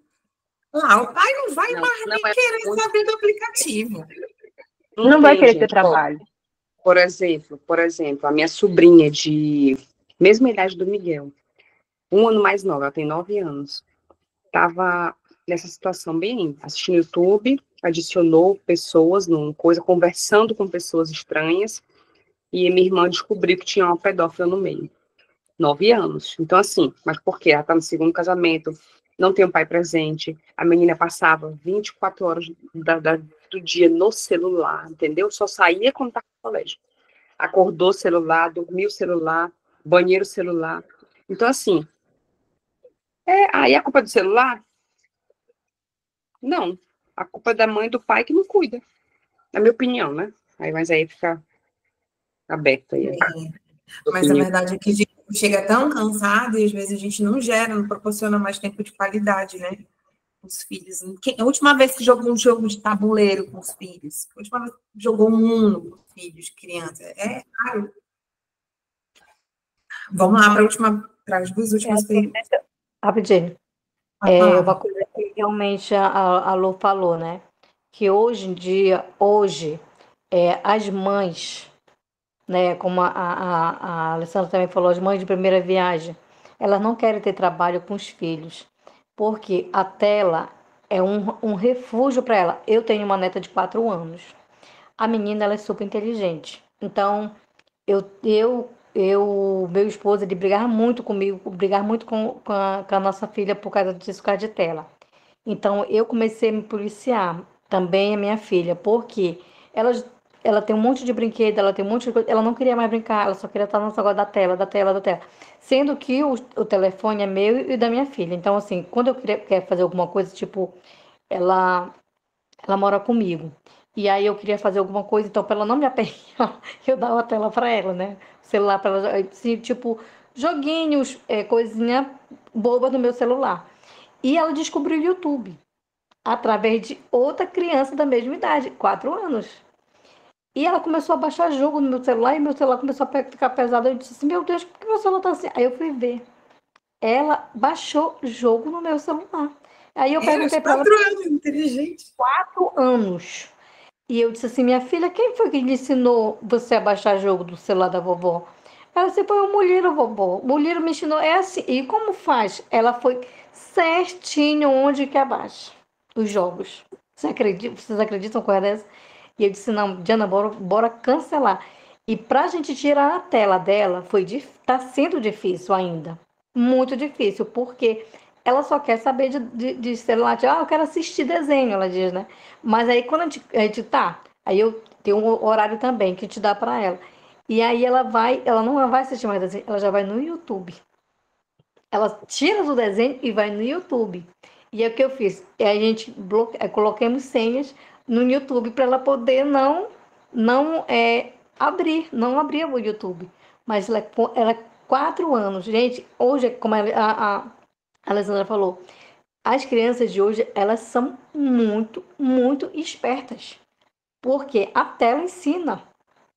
Lá, o pai não vai mais querer saber do aplicativo. Não vai querer ter trabalho. Por exemplo, a minha sobrinha de mesma idade do Miguel, um ano mais nova, ela tem 9 anos. Estava nessa situação bem, assistindo YouTube, adicionou pessoas numa coisa, conversando com pessoas estranhas, e minha irmã descobriu que tinha uma pedófila no meio. 9 anos. Então, assim, mas por quê? Ela está no segundo casamento, não tem um pai presente, a menina passava 24 horas do dia no celular, entendeu? Só saía quando estava no colégio. Acordou celular, dormiu celular, banheiro celular. Então, assim, aí a culpa é do celular? Não. A culpa é da mãe e do pai que não cuida. Na minha opinião, né? Mas aí fica aberto aí. Mas a verdade é que a gente chega tão cansado e às vezes a gente não gera, não proporciona mais tempo de qualidade, né? Com os filhos. A última vez que jogou um jogo de tabuleiro com os filhos? A última vez que jogou um Uno com os filhos, criança? É raro. Vamos lá para as duas últimas perguntas. Rapidinho. É uma coisa que realmente a Lu falou, né? Que hoje em dia, as mães, né, como a Alessandra também falou, as mães de primeira viagem, elas não querem ter trabalho com os filhos, porque a tela é um refúgio para ela. Eu tenho uma neta de 4 anos. A menina, ela é super inteligente. Então, meu esposo, ele brigava muito comigo, brigava muito com a nossa filha por causa disso, por causa de tela. Então, eu comecei a me policiar, também a minha filha, porque ela, ela tem um monte de brinquedo, ela tem um monte de coisa, ela não queria mais brincar, ela só queria estar no negócio da tela, da tela, da tela. Sendo que o telefone é meu e da minha filha. Então, assim, quando eu quero fazer alguma coisa, tipo, ela, ela mora comigo. E aí eu queria fazer alguma coisa, então, para ela não me aperrear, eu dava a tela para ela, né? O celular para ela, assim, tipo, joguinhos, coisinha boba no meu celular. E ela descobriu o YouTube através de outra criança da mesma idade, 4 anos. E ela começou a baixar jogo no meu celular e meu celular começou a ficar pesado. Eu disse assim, meu Deus, por que meu celular tá assim? Aí eu fui ver. Ela baixou jogo no meu celular. Aí eu perguntei para ela. 4 anos, inteligente. 4 anos. E eu disse assim, minha filha, quem foi que lhe ensinou você a baixar jogo do celular da vovó? Ela disse, foi o mulher, vovó. O mulher me ensinou, é assim. E como faz? Ela foi certinho onde que abaixa os jogos. Vocês acreditam com dessa? E eu disse, não, Diana, bora cancelar. E pra gente tirar a tela dela, tá sendo difícil ainda. Muito difícil, porque ela só quer saber de celular. Eu quero assistir desenho, ela diz, né? Mas aí quando a gente tá, aí eu tenho um horário também que te dá para ela. E aí ela não vai assistir mais desenho, ela já vai no YouTube. Ela tira do desenho e vai no YouTube. E é o que eu fiz. A gente coloquemos senhas no YouTube para ela poder não abrir o YouTube. Mas ela é 4 anos. Gente, hoje, como a Alessandra falou, as crianças de hoje, elas são muito, muito espertas. Porque a tela ensina.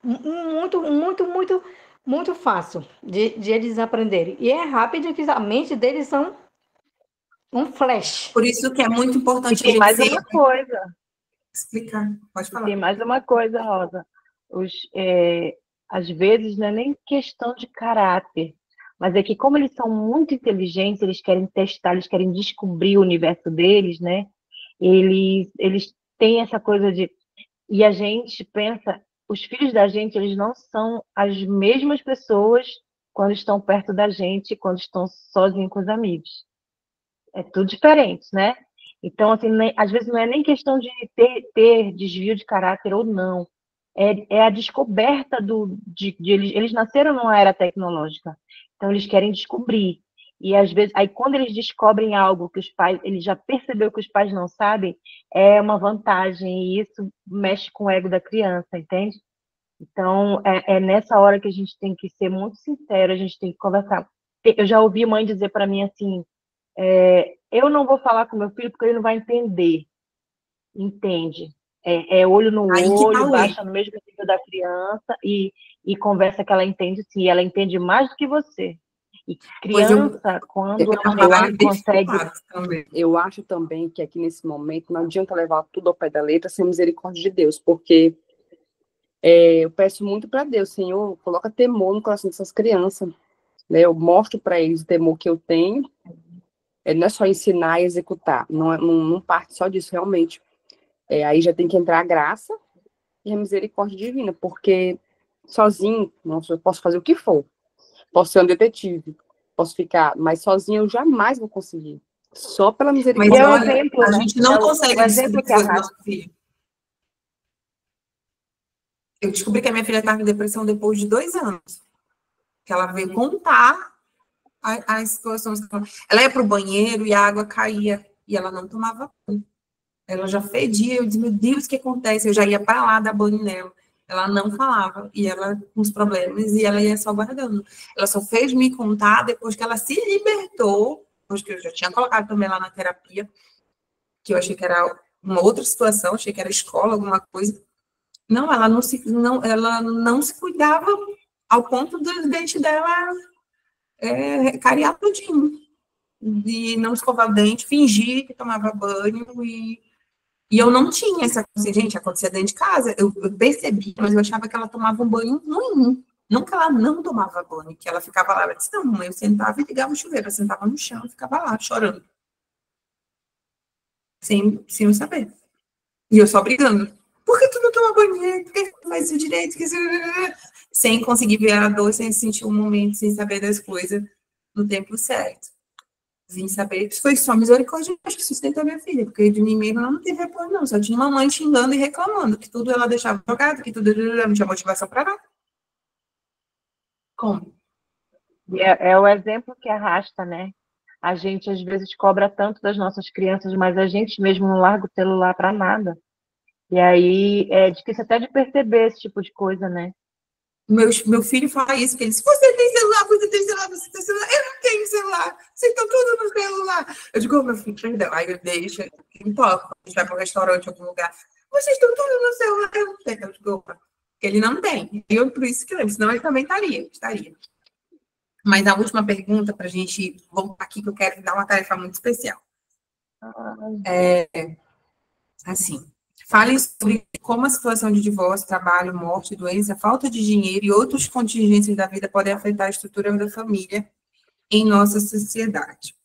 Muito, muito, muito, muito fácil de eles aprenderem. E é rápido que a mente deles são um flash. Por isso que é muito importante E tem mais uma coisa. Explicar. Pode falar. Tem mais uma coisa, Rosa. Às vezes não é nem questão de caráter, mas é que como eles são muito inteligentes, eles querem testar, eles querem descobrir o universo deles, né? Eles têm essa coisa de... E a gente pensa, os filhos da gente, eles não são as mesmas pessoas quando estão perto da gente, quando estão sozinhos com os amigos. É tudo diferente, né? Então, assim, às vezes não é nem questão de ter desvio de caráter ou não. É a descoberta de eles nasceram numa era tecnológica. Então, eles querem descobrir. E, às vezes, aí quando eles descobrem algo que os pais, ele já percebeu que os pais não sabem, é uma vantagem. E isso mexe com o ego da criança, entende? Então, é nessa hora que a gente tem que ser muito sincero, a gente tem que conversar. Eu já ouvi mãe dizer para mim assim, eu não vou falar com meu filho porque ele não vai entender. Entende. Olho no olho, baixa no mesmo nível da criança e conversa que ela entende sim. Ela entende mais do que você. E criança, quando ela consegue... Eu acho também que aqui nesse momento não adianta levar tudo ao pé da letra sem misericórdia de Deus, porque eu peço muito para Deus, Senhor, coloca temor no coração dessas crianças. né? Eu mostro para eles o temor que eu tenho. Não é só ensinar e executar, não parte só disso, realmente. Aí já tem que entrar a graça e a misericórdia divina, porque sozinho, nossa, eu posso fazer o que for. Posso ser um detetive, posso ficar, mas sozinho eu jamais vou conseguir. Só pela Mas misericórdia. é o olha, exemplo, a né? gente não O consegue exemplo descobrir que coisas do arrasta. nosso filho. Eu descobri que a minha filha estava em depressão depois de 2 anos. Que ela veio contar as situações. Ela ia para o banheiro e a água caía. E ela não tomava banho. Ela já fedia. Eu disse, meu Deus, o que acontece? Eu já ia para lá dar banho nela. Ela não falava. E ela com os problemas. E ela ia só guardando. Ela só fez me contar depois que ela se libertou. Depois que eu já tinha colocado também lá na terapia. Que eu achei que era uma outra situação. Achei que era escola, alguma coisa. Não, ela não se cuidava ao ponto do dente dela cariar tudinho. De não escovar o dente, fingir que tomava banho e eu não tinha essa consciência. Gente, acontecia dentro de casa. Eu percebi, mas eu achava que ela tomava um banho ruim. Não que ela não tomava banho, que ela ficava lá. Ela disse, não, mãe, eu sentava e ligava o chuveiro. Eu sentava no chão e ficava lá, chorando. Sem eu saber. E eu só brigando. Por que tu não toma banho? Por que tu não faz isso direito? Sem conseguir ver a dor, sem sentir um momento, sem saber das coisas no tempo certo. Vim saber, foi só misericórdia que sustentou a minha filha, porque de mim mesma ela não teve apoio, não. Só tinha uma mãe xingando e reclamando, que tudo ela deixava jogado, que tudo não tinha motivação para nada. Como? É o exemplo que arrasta, né? A gente às vezes cobra tanto das nossas crianças, mas a gente mesmo não larga o celular para nada. E aí é difícil até de perceber esse tipo de coisa, né? Meu filho fala isso, que ele diz, você tem celular, você tem celular, você tem celular. Eu não tenho celular, vocês estão tudo no celular. Eu digo, meu filho, perdão. Aí eu deixo, não toco, a gente vai para um restaurante, algum lugar. Vocês estão tudo no celular, eu não tenho. Eu digo, ele não tem. E eu, por isso que eu, senão ele também estaria. Mas a última pergunta, para a gente voltar aqui, que eu quero dar uma tarefa muito especial. Assim, fale sobre como a situação de divórcio, trabalho, morte, doença, falta de dinheiro e outras contingências da vida podem afetar a estrutura da família em nossa sociedade.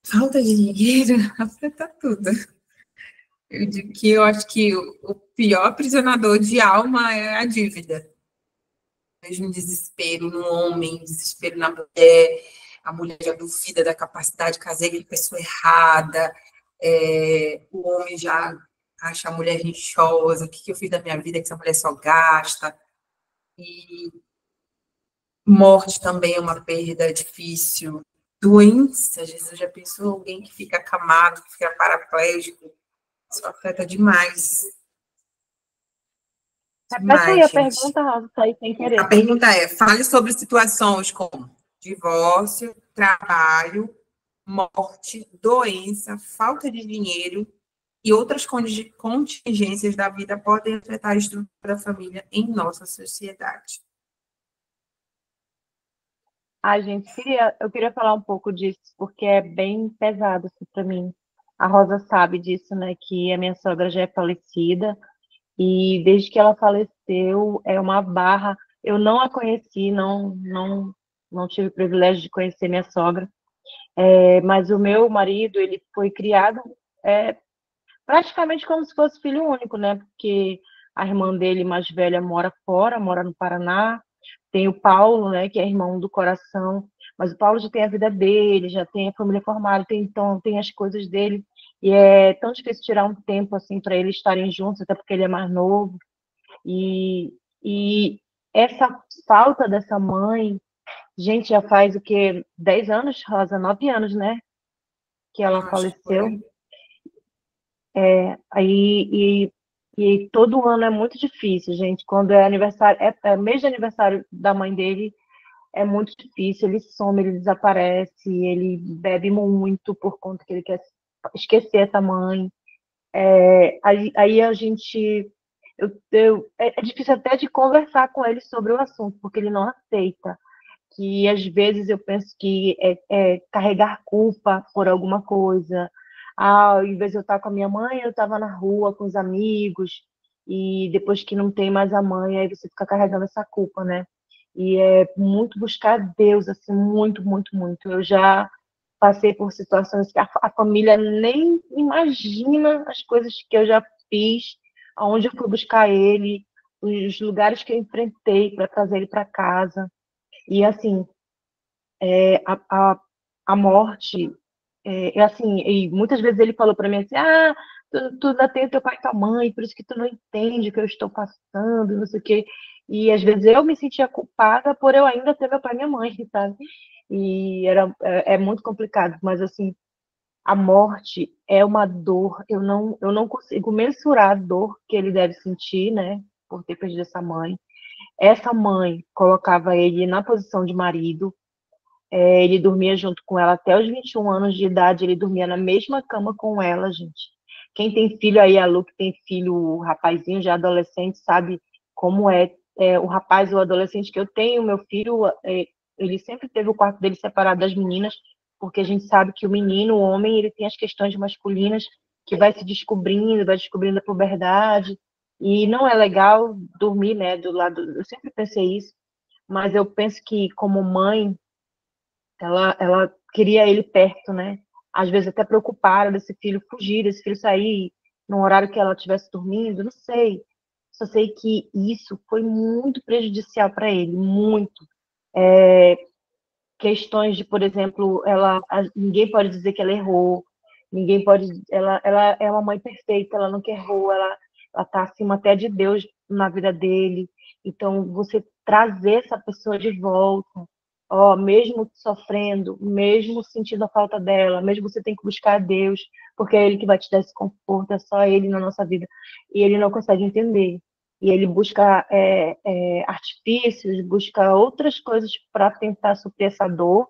Falta de dinheiro afeta tudo. Eu digo que eu acho que o pior aprisionador de alma é a dívida. Vejo um desespero no homem, desespero na mulher, a mulher já duvida da capacidade, casei com a pessoa errada, o homem já acha a mulher rixosa, o que eu fiz da minha vida que essa mulher só gasta, e morte também é uma perda difícil, doença, Jesus já pensou alguém que fica acamado, que fica paraplégico, isso afeta demais. Repete aí a Gente. pergunta, Rosa, saí sem querer. A pergunta é, fale sobre situações como divórcio, trabalho, morte, doença, falta de dinheiro e outras contingências da vida podem afetar a estrutura da família em nossa sociedade. Gente, eu queria falar um pouco disso, porque é bem pesado assim, para mim. A Rosa sabe disso, né? Que a minha sogra já é falecida, e desde que ela faleceu, é uma barra. Eu não a conheci, não tive o privilégio de conhecer minha sogra, mas o meu marido, ele foi criado é, praticamente como se fosse filho único, né? Porque a irmã dele mais velha mora fora, mora no Paraná. Tem o Paulo, né, que é irmão do coração, mas o Paulo já tem a vida dele, já tem a família formada, então tem as coisas dele. E é tão difícil tirar um tempo assim para eles estarem juntos, até porque ele é mais novo. E essa falta dessa mãe, gente, já faz o quê? 10 anos, Rosa? 9 anos, né? Que ela faleceu. E todo ano é muito difícil, gente. Quando é aniversário, mês de aniversário da mãe dele, é muito difícil. Ele some, ele desaparece, ele bebe muito por conta que ele quer esquecer essa mãe. Aí a gente. É difícil até de conversar com ele sobre o assunto, porque ele não aceita. Que às vezes eu penso que é carregar culpa por alguma coisa. Ao invés de eu estar com a minha mãe, eu estava na rua com os amigos, e depois que não tem mais a mãe, aí você fica carregando essa culpa, né? E é muito buscar Deus, assim, muito, muito, muito. Eu já passei por situações que a família nem imagina as coisas que eu já fiz, aonde eu fui buscar ele, os lugares que eu enfrentei para trazer ele para casa. E, assim, a morte, assim, e muitas vezes ele falou para mim assim, tu ainda tem teu pai e tua mãe, por isso que tu não entende o que eu estou passando, não sei o quê. E às vezes eu me sentia culpada por eu ainda ter meu pai e minha mãe, sabe? E é muito complicado, mas assim, a morte é uma dor, eu não consigo mensurar a dor que ele deve sentir, né, por ter perdido essa mãe. Essa mãe colocava ele na posição de marido, ele dormia junto com ela até os 21 anos de idade, ele dormia na mesma cama com ela, gente. Quem tem filho aí, a Lu, que tem filho, o rapazinho já adolescente, sabe como o rapaz ou o adolescente que eu tenho, meu filho, ele sempre teve o quarto dele separado das meninas, porque a gente sabe que o menino, o homem, ele tem as questões masculinas que vai se descobrindo, vai descobrindo a puberdade, e não é legal dormir, né, do lado, eu sempre pensei isso, mas eu penso que como mãe, ela queria ele perto, né? Às vezes até preocupada desse filho fugir, desse filho sair no horário que ela estivesse dormindo, não sei. Só sei que isso foi muito prejudicial para ele, muito. Questões de, por exemplo, ninguém pode dizer que ela errou, ninguém pode, ela é uma mãe perfeita, ela nunca errou, ela está acima até de Deus na vida dele. Então, você trazer essa pessoa de volta, mesmo sofrendo, mesmo sentindo a falta dela, mesmo você tem que buscar a Deus, porque é Ele que vai te dar esse conforto, é só Ele na nossa vida. E ele não consegue entender. E ele busca artifícios, busca outras coisas para tentar suprir essa dor,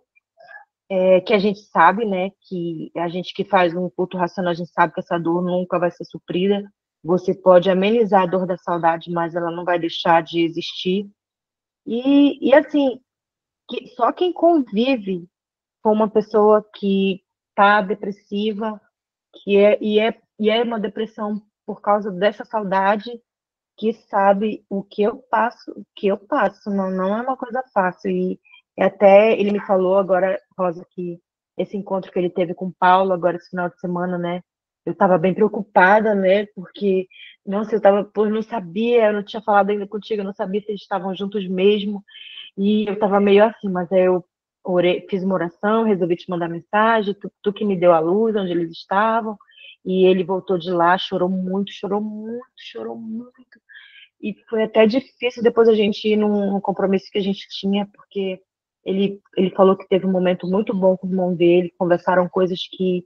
que a gente sabe, né, que a gente que faz um culto racional, a gente sabe que essa dor nunca vai ser suprida. Você pode amenizar a dor da saudade, mas ela não vai deixar de existir. E assim, só quem convive com uma pessoa que está depressiva, e é uma depressão por causa dessa saudade, que sabe o que eu passo, não é uma coisa fácil. E até ele me falou agora, Rosa, que esse encontro que ele teve com o Paulo agora esse final de semana, né? Eu estava bem preocupada, né? Porque, nossa, eu não sabia, eu não tinha falado ainda contigo, eu não sabia se eles estavam juntos mesmo. E eu estava meio assim, mas aí eu fiz uma oração, resolvi te mandar mensagem, tu que me deu a luz, onde eles estavam. E ele voltou de lá, chorou muito, chorou muito, chorou muito. E foi até difícil depois a gente ir num compromisso que a gente tinha, porque ele falou que teve um momento muito bom com o irmão dele, conversaram coisas que.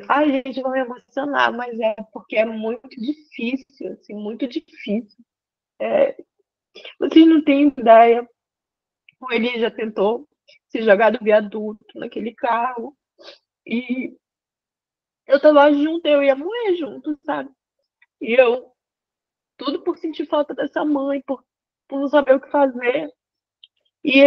Ai, gente, vou me emocionar, mas é porque é muito difícil, assim, muito difícil. Vocês não têm ideia. O Eli já tentou se jogar do viaduto naquele carro, e eu tava junto, eu ia morrer junto, sabe? E eu, tudo por sentir falta dessa mãe, por não saber o que fazer. E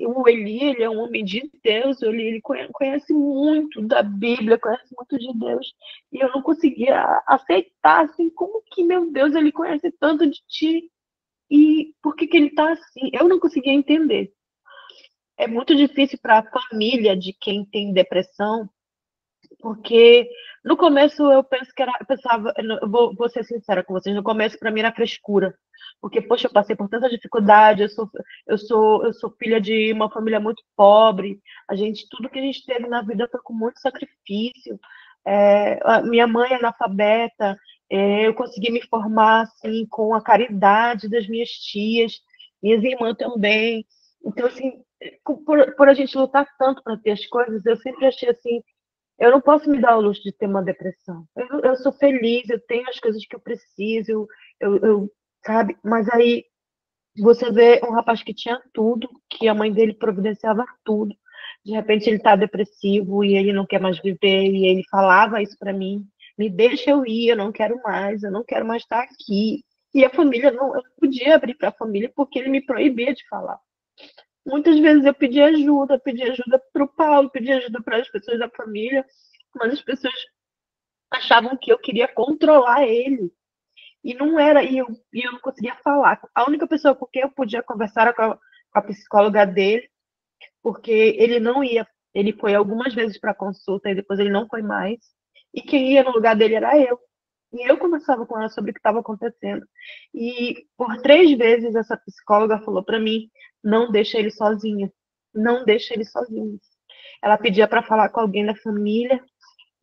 o Eli, ele é um homem de Deus, ele conhece muito da Bíblia, conhece muito de Deus, e eu não conseguia aceitar, assim, como que, meu Deus, ele conhece tanto de ti, e por que que ele tá assim? Eu não conseguia entender. É muito difícil para a família de quem tem depressão, porque no começo eu pensava, eu vou ser sincera com vocês, no começo para mim era frescura, porque poxa, eu passei por tanta dificuldade, eu sou filha de uma família muito pobre, tudo que a gente teve na vida foi com muito sacrifício. A minha mãe é analfabeta, eu consegui me formar assim com a caridade das minhas tias, minhas irmãs também. Então assim, por a gente lutar tanto para ter as coisas, eu sempre achei assim, eu não posso me dar o luxo de ter uma depressão. Eu sou feliz, eu tenho as coisas que eu preciso, sabe? Mas aí você vê um rapaz que tinha tudo, que a mãe dele providenciava tudo. De repente ele está depressivo e ele não quer mais viver, e ele falava isso para mim: me deixa eu ir, eu não quero mais estar aqui. E a família, não, eu não podia abrir para a família porque ele me proibia de falar. Muitas vezes eu pedi ajuda para o Paulo, pedi ajuda para as pessoas da família, mas as pessoas achavam que eu queria controlar ele. E não era, e eu não conseguia falar. A única pessoa com quem eu podia conversar era com a psicóloga dele, porque ele não ia, ele foi algumas vezes para consulta e depois ele não foi mais. E quem ia no lugar dele era eu. E eu conversava com ela sobre o que estava acontecendo. E por 3 vezes essa psicóloga falou para mim: não deixa ele sozinho, não deixa ele sozinho. Ela pedia para falar com alguém da família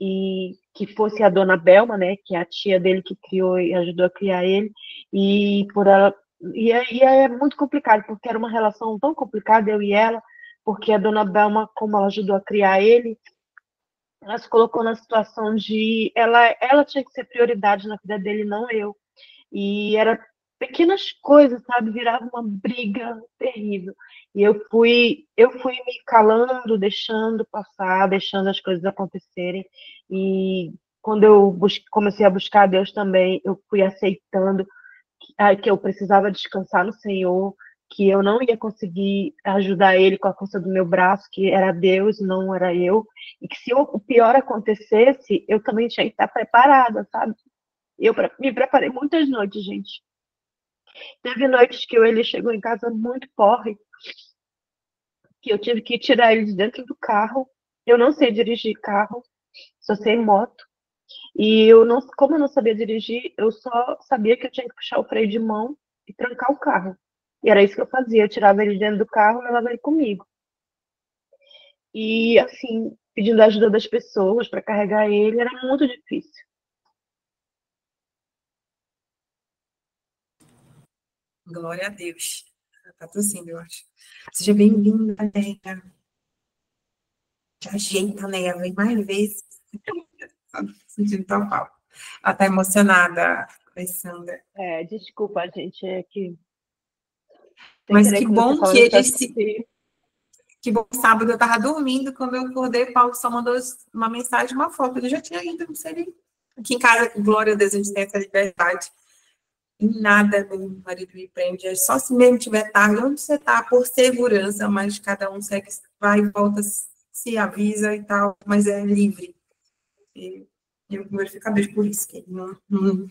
e que fosse a dona Belma, né, que é a tia dele que criou e ajudou a criar ele. E por ela e é muito complicado, porque era uma relação tão complicada eu e ela, porque a dona Belma, como ela ajudou a criar ele, ela se colocou na situação de ela tinha que ser prioridade na vida dele, não eu. E era pequenas coisas, sabe? Virava uma briga terrível. E eu fui me calando, deixando passar, deixando as coisas acontecerem. E quando eu comecei a buscar a Deus também, eu fui aceitando que eu precisava descansar no Senhor, que eu não ia conseguir ajudar ele com a força do meu braço, que era Deus, não era eu, e que se o pior acontecesse, eu também tinha que estar preparada, sabe? Eu me preparei muitas noites, gente. Teve noites que ele chegou em casa muito porre, que eu tive que tirar ele de dentro do carro. Eu não sei dirigir carro, só sei moto. E como eu não sabia dirigir, eu só sabia que eu tinha que puxar o freio de mão e trancar o carro. E era isso que eu fazia. Eu tirava ele de dentro do carro e levava ele comigo. E, assim, pedindo a ajuda das pessoas para carregar ele, era muito difícil. Glória a Deus. Tá tossindo, eu acho. Seja bem-vinda, Nega. Te ajeita, Nega. Vem mais vezes. Sentindo tão falta. Ela tá emocionada, Alessandra. Desculpa, gente, é que... Mas que bom que eles se... Que bom, sábado eu tava dormindo, quando eu acordei, Paulo só mandou uma mensagem, uma foto. Eu já tinha ido, não sei nem... Aqui em casa, glória a Deus, a gente tem essa liberdade. Em nada meu marido me prende, é só se mesmo tiver tarde, onde você está, por segurança, mas cada um segue, vai e volta, se avisa e tal, mas é livre. E eu glorifico a Deus por isso, que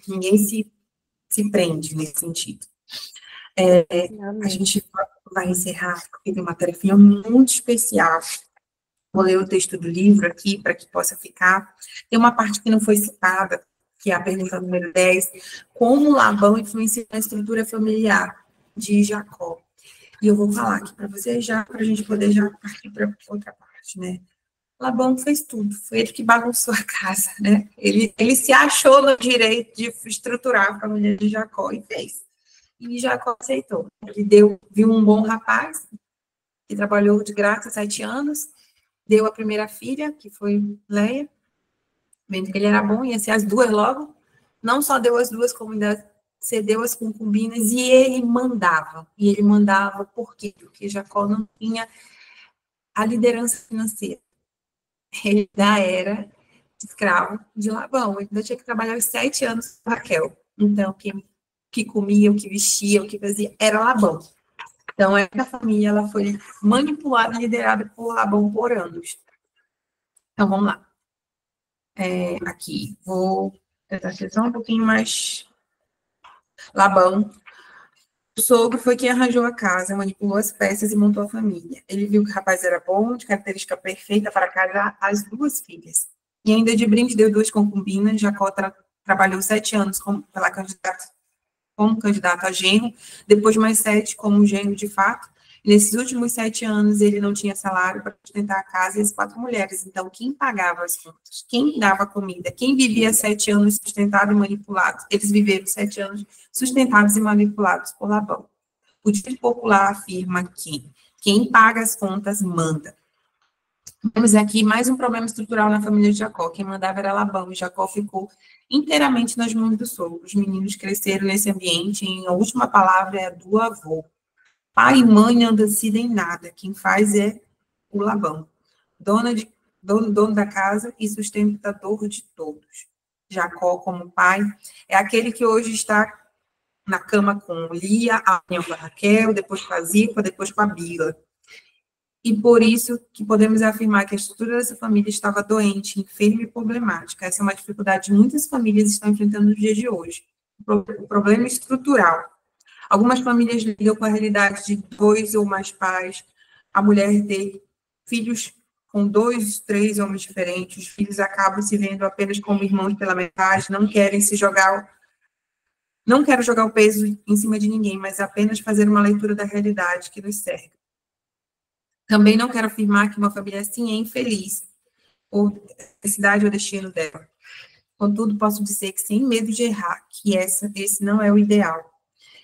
ninguém se prende nesse sentido. A gente vai encerrar, porque tem uma tarefinha muito especial. Vou ler o texto do livro aqui, para que possa ficar. Tem uma parte que não foi citada, que é a pergunta número 10, como Labão influenciou na estrutura familiar de Jacó. E eu vou falar aqui para vocês já, para a gente poder já partir para outra parte, né? Labão fez tudo, foi ele que bagunçou a casa, né? Ele se achou no direito de estruturar a família de Jacó e fez. E Jacó aceitou. Ele viu um bom rapaz, que trabalhou de graça 7 anos, deu a primeira filha, que foi Leia, vendo que ele era bom, ia ser as duas logo, não só deu as duas, como ainda cedeu as concubinas, e ele mandava por quê? Porque Jacó não tinha a liderança financeira, ele ainda era escravo de Labão, ele ainda tinha que trabalhar os 7 anos com Raquel, então que comia, o que vestia, o que fazia, era Labão. Então, essa família, ela foi manipulada e liderada por Labão por anos. Então, vamos lá. Aqui, vou tentar ser só um pouquinho mais. Labão, o sogro foi quem arranjou a casa, manipulou as peças e montou a família. Ele viu que o rapaz era bom, de característica perfeita para casar as 2 filhas. E ainda de brinde deu 2 concubinas. Jacó trabalhou 7 anos como candidato a genro, depois mais 7 como genro de fato. E nesses últimos 7 anos, ele não tinha salário para sustentar a casa e as 4 mulheres. Então, quem pagava as contas? Quem dava comida? Quem vivia 7 anos sustentado e manipulado? Eles viveram 7 anos sustentados e manipulados por Labão. O dito popular afirma que quem paga as contas manda. Temos aqui mais um problema estrutural na família de Jacó. Quem mandava era Labão, e Jacó ficou inteiramente nas mãos do sogro. Os meninos cresceram nesse ambiente, e a última palavra é a do avô. Pai e mãe não decidem nada, quem faz é o Labão, dono da casa e sustentador de todos. Jacó, como pai, é aquele que hoje está na cama com Lia, amanhã com a Raquel, depois com a Zilpa, depois com a Bila. E por isso que podemos afirmar que a estrutura dessa família estava doente, enferma e problemática. Essa é uma dificuldade que muitas famílias estão enfrentando nos dias de hoje. o problema estrutural. Algumas famílias lidam com a realidade de 2 ou mais pais, a mulher ter filhos com 2, 3 homens diferentes, os filhos acabam se vendo apenas como irmãos pela metade, não querem se jogar, não quero jogar o peso em cima de ninguém, mas apenas fazer uma leitura da realidade que nos cerca. Também não quero afirmar que uma família assim é infeliz, ou necessidade ou destino dela. Contudo, posso dizer que, sem medo de errar, que esse não é o ideal,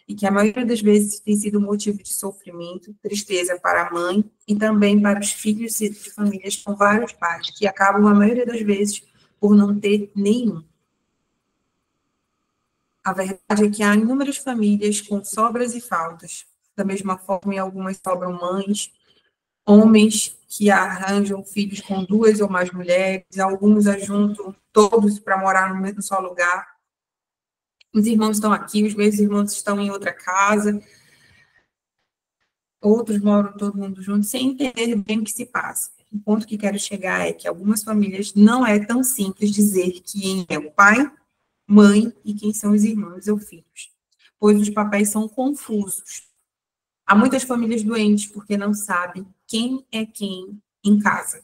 e que a maioria das vezes tem sido motivo de sofrimento, tristeza para a mãe e também para os filhos de famílias com vários pais, que acabam, a maioria das vezes, por não ter nenhum. A verdade é que há inúmeras famílias com sobras e faltas. Da mesma forma, em algumas sobram mães, homens que arranjam filhos com 2 ou mais mulheres, alguns ajuntam todos para morar no mesmo só lugar. Os irmãos estão aqui, os meus irmãos estão em outra casa, outros moram todo mundo junto, sem entender bem o que se passa. O ponto que quero chegar é que algumas famílias não é tão simples dizer quem é o pai, mãe e quem são os irmãos ou filhos, pois os papéis são confusos. Há muitas famílias doentes porque não sabem quem é quem em casa.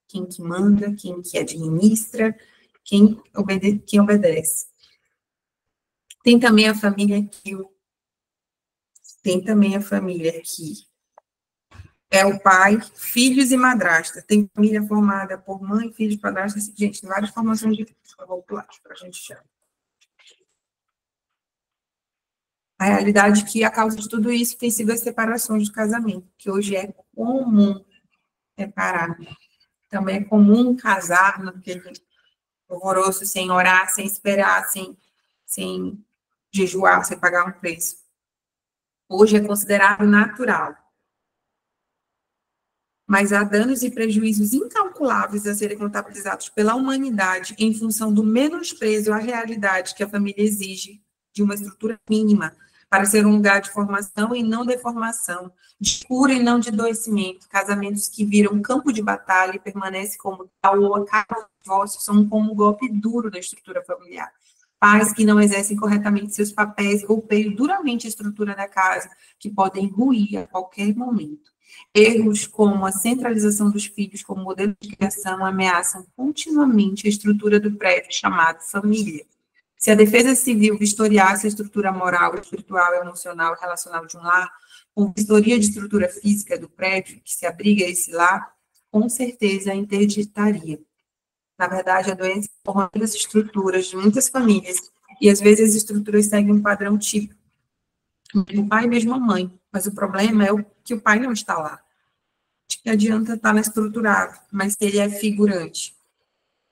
Quem que manda, quem que administra, quem obedece. Tem também a família que é o pai, filhos e madrasta. Tem família formada por mãe, filhos, padrasta. Gente, tem várias formações de vocabulares para a gente chamar. A realidade é que a causa de tudo isso tem sido as separações do casamento, que hoje é comum separar. Também é comum casar naquele horroroso, sem orar, sem esperar, sem jejuar, sem pagar um preço. Hoje é considerado natural. Mas há danos e prejuízos incalculáveis a serem contabilizados pela humanidade em função do menosprezo à realidade que a família exige de uma estrutura mínima para ser um lugar de formação e não de formação, de cura e não de adoecimento, casamentos que viram campo de batalha e permanecem como tal, ou a cada divórcio são como um golpe duro da estrutura familiar. Pais que não exercem corretamente seus papéis golpeiam duramente a estrutura da casa, que podem ruir a qualquer momento. Erros como a centralização dos filhos como modelo de criação ameaçam continuamente a estrutura do prédio chamado família. Se a defesa civil vistoriasse a estrutura moral, espiritual, emocional e relacional de um lar, com vistoria de estrutura física do prédio que se abriga esse lar, com certeza a interditaria. Na verdade, a doença corrompe as estruturas de muitas famílias, e às vezes as estruturas seguem um padrão típico. O pai e mesmo a mãe, mas o problema é que o pai não está lá. De que adianta estar estruturado, mas se ele é figurante.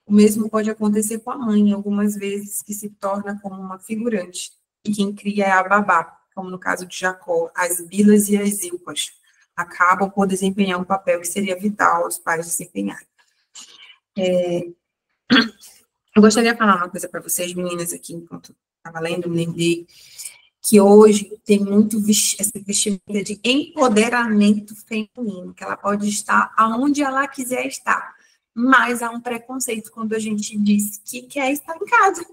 O mesmo pode acontecer com a mãe, algumas vezes, que se torna como uma figurante, e quem cria é a babá, como no caso de Jacó, as Bilas e as Zilpas acabam por desempenhar um papel que seria vital aos pais desempenharem. Eu gostaria de falar uma coisa para vocês, meninas, aqui, enquanto estava lendo, me lembrei, que hoje tem muito essa vestimenta de empoderamento feminino, que ela pode estar aonde ela quiser estar, mas há um preconceito quando a gente diz que quer estar em casa.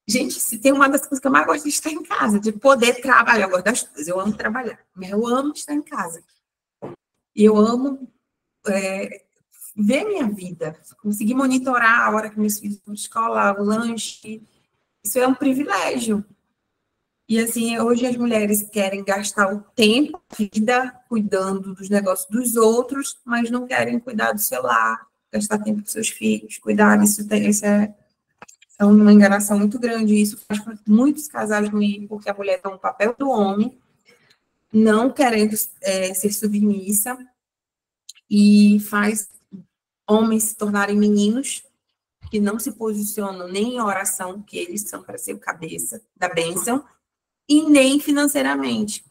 Gente, se tem uma das coisas que eu mais gosto de estar em casa, de poder trabalhar, eu gosto das coisas, eu amo trabalhar, mas eu amo estar em casa. E eu amo ver minha vida, conseguir monitorar a hora que meus filhos vão de escola, o lanche, isso é um privilégio. E, assim, hoje as mulheres querem gastar o tempo, a vida, cuidando dos negócios dos outros, mas não querem cuidar do seu lar, gastar tempo com seus filhos, cuidar disso. Isso é uma enganação muito grande. Isso faz com que muitos casais ruírem, porque a mulher tem um papel do homem, não querendo ser submissa, e faz homens se tornarem meninos que não se posicionam nem em oração, que eles são para ser o cabeça da bênção, e nem financeiramente,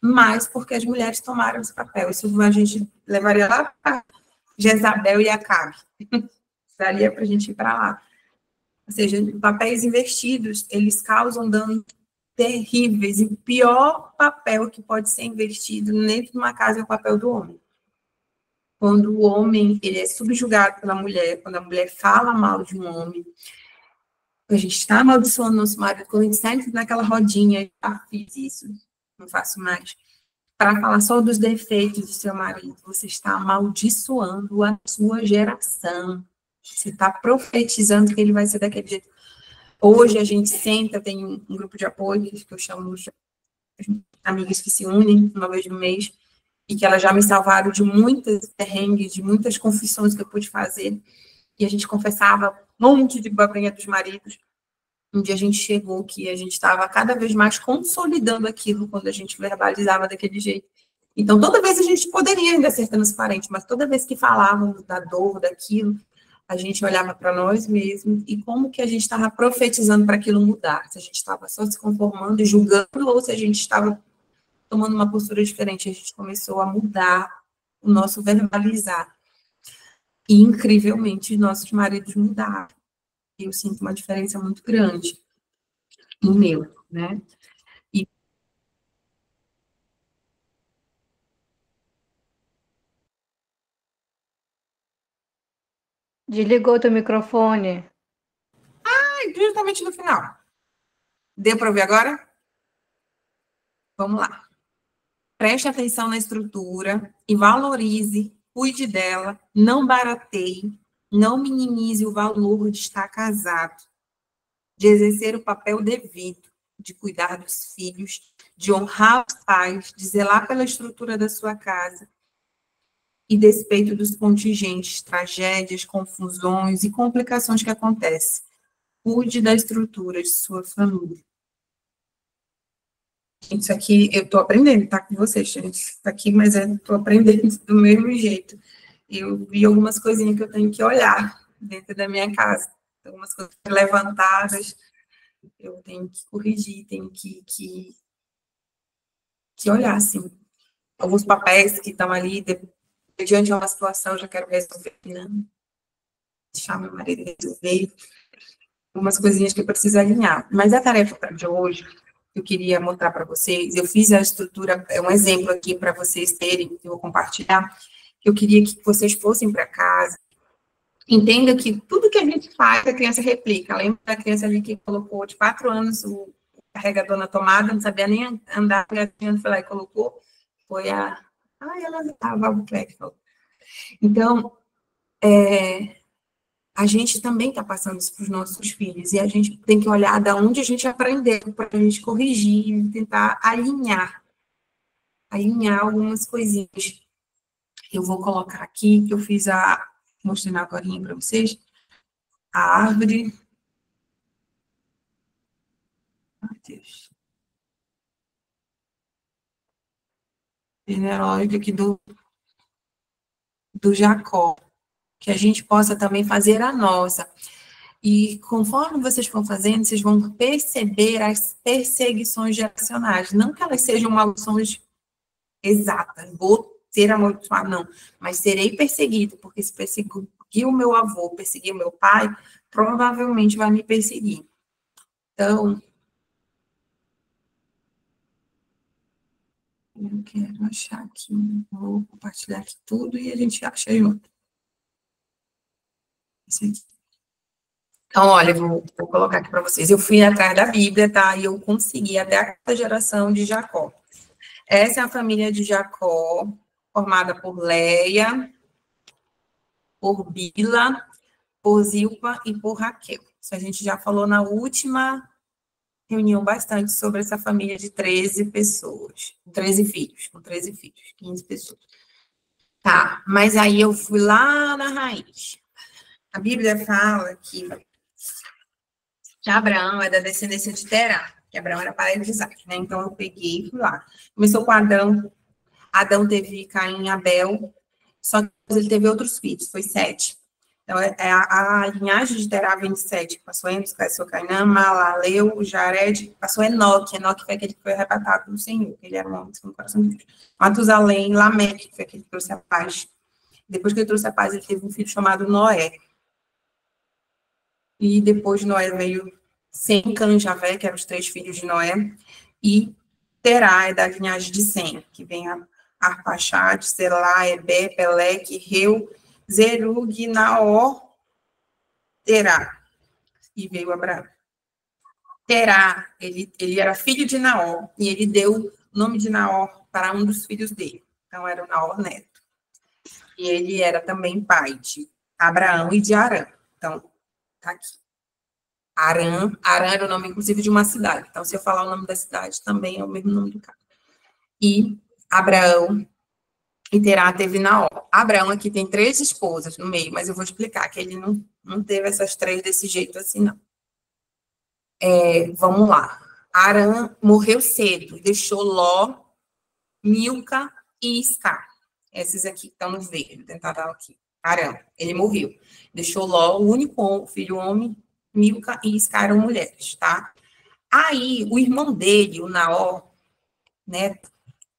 mas porque as mulheres tomaram esse papel. Isso a gente levaria lá para Jezabel e Acabe. Daria para a gente ir para lá. Ou seja, papéis invertidos, eles causam danos terríveis, e o pior papel que pode ser investido dentro de uma casa é o papel do homem. Quando o homem ele é subjugado pela mulher, quando a mulher fala mal de um homem, A gente está amaldiçoando nosso marido, quando a gente sente naquela rodinha, fiz isso, não faço mais, para falar só dos defeitos do seu marido, você está amaldiçoando a sua geração. Você está profetizando que ele vai ser daquele jeito. Hoje a gente senta, tem um grupo de apoio, que eu chamo de amigas que se unem uma vez no mês, e que elas já me salvaram de muitas perrengues, de muitas confissões que eu pude fazer, e a gente confessava um monte de babrinha dos maridos. Um dia a gente chegou que a gente estava cada vez mais consolidando aquilo quando a gente verbalizava daquele jeito. Então, toda vez a gente poderia ainda ser transparente, mas toda vez que falávamos da dor, daquilo, a gente olhava para nós mesmos e como que a gente estava profetizando para aquilo mudar. Se a gente estava só se conformando e julgando ou se a gente estava tomando uma postura diferente. A gente começou a mudar o nosso verbalizar. E, incrivelmente, nossos maridos mudaram. Eu sinto uma diferença muito grande no meu, né? Desligou teu microfone. Justamente no final. Deu para ouvir agora? Vamos lá. Preste atenção na estrutura e valorize, cuide dela, não barateie, não minimize o valor de estar casado, de exercer o papel devido, de cuidar dos filhos, de honrar os pais, de zelar pela estrutura da sua casa e despeito dos contingentes, tragédias, confusões e complicações que acontecem. Cuide da estrutura de sua família. Isso aqui eu estou aprendendo, tá com vocês, gente. Isso aqui, mas eu estou aprendendo do mesmo jeito. Eu vi algumas coisinhas que eu tenho que olhar dentro da minha casa. Algumas coisas levantadas, eu tenho que corrigir, tenho que olhar, assim. Alguns papéis que estão ali, diante de uma situação, eu já quero resolver. Não, deixar meu marido resolver. Algumas coisinhas que eu preciso alinhar. Mas a tarefa de hoje, que eu queria mostrar para vocês, eu fiz a estrutura, é um exemplo aqui para vocês terem, que eu vou compartilhar, que eu queria que vocês fossem para casa, entenda que tudo que a gente faz, a criança replica. Lembra da criança ali que colocou de 4 anos o carregador na tomada, não sabia nem andar, a criança foi lá e colocou, foi a... ela estava o que falou. Então, a gente também está passando isso para os nossos filhos, e a gente tem que olhar de onde a gente aprendeu, para a gente corrigir e tentar alinhar algumas coisinhas. Eu vou colocar aqui, que eu fiz mostrei na agora para vocês, a árvore. Meu Deus. Genealógica aqui do Jacó, que a gente possa também fazer a nossa. E conforme vocês vão fazendo, vocês vão perceber as perseguições geracionais. Não que elas sejam maldições exatas, vou ser amaldiçoado, não. Mas serei perseguido, porque se perseguir o meu avô, perseguir o meu pai, provavelmente vai me perseguir. Então, eu quero achar aqui, vou compartilhar aqui tudo e a gente acha junto. Isso aqui. Então, olha, vou colocar aqui para vocês. Eu fui atrás da Bíblia, tá? E eu consegui até a quarta geração de Jacó. Essa é a família de Jacó, formada por Leia, por Bila, por Zilpa e por Raquel. Isso a gente já falou na última reunião bastante sobre essa família de 13 pessoas, 13 filhos, com 13 filhos, 15 pessoas. Tá, mas aí eu fui lá na raiz. A Bíblia fala que Abraão é da descendência de Terá, que Abraão era pai de Isaac, né? Então eu peguei e fui lá. Começou com Adão. Adão teve Caim e Abel, só que ele teve outros filhos, foi 7. Então, a linhagem de Terá vem de 7. Passou Enos, passou Cainã, Malaleu, Jared, passou Enoque. Enoque foi aquele que foi arrebatado do Senhor, que ele era um homem com o coração de Deus. Matusalém, Lameque, que foi aquele que trouxe a paz. Depois que ele trouxe a paz, ele teve um filho chamado Noé. E depois de Noé veio Sem, Cã e Javé, que eram os 3 filhos de Noé. E Terá é da linhagem de Sem, que vem a Arpaxade, Selá, Ebé, Peleque, Reu, Zerug, Naor, Terá. E veio Abraão. Terá, ele era filho de Naor, e ele deu o nome de Naor para um dos filhos dele. Então, era o Naor neto. E ele era também pai de Abraão e de Arã. Então, tá aqui. Arã era o nome, inclusive, de uma cidade. Então, se eu falar o nome da cidade, também é o mesmo nome do cara. E Abraão e Terá teve Naor. Abraão aqui tem 3 esposas no meio, mas eu vou explicar que ele não teve essas 3 desse jeito assim, não. Vamos lá. Arã morreu cedo, deixou Ló, Milca e Isca. Esses aqui estão no verde, vou tentar dar aqui. Arã, ele morreu. Deixou Ló, o único filho homem, Milca e Isca eram mulheres, tá? Aí, o irmão dele, o Naor, né,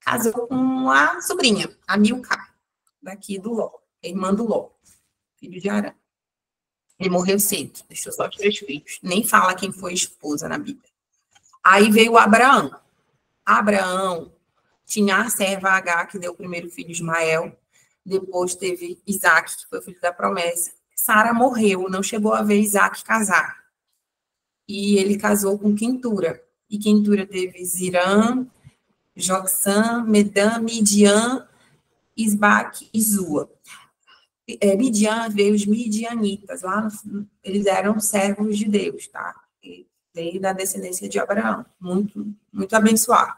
casou com a sobrinha, a Milca, daqui do Ló, irmã do Ló, filho de Arã. Ele morreu cedo, deixou só os 3 filhos. Nem fala quem foi a esposa na Bíblia. Aí veio Abraão. Abraão tinha a serva Agar, que deu o primeiro filho, Ismael. Depois teve Isaac, que foi o filho da promessa. Sara morreu, não chegou a ver Isaac casar. E ele casou com Quentura. E Quentura teve Zirã, Joxã, Medã, Midian, Isbaque e Zua. Midian veio os midianitas, eles eram servos de Deus, tá? E veio da descendência de Abraão, muito, muito abençoado,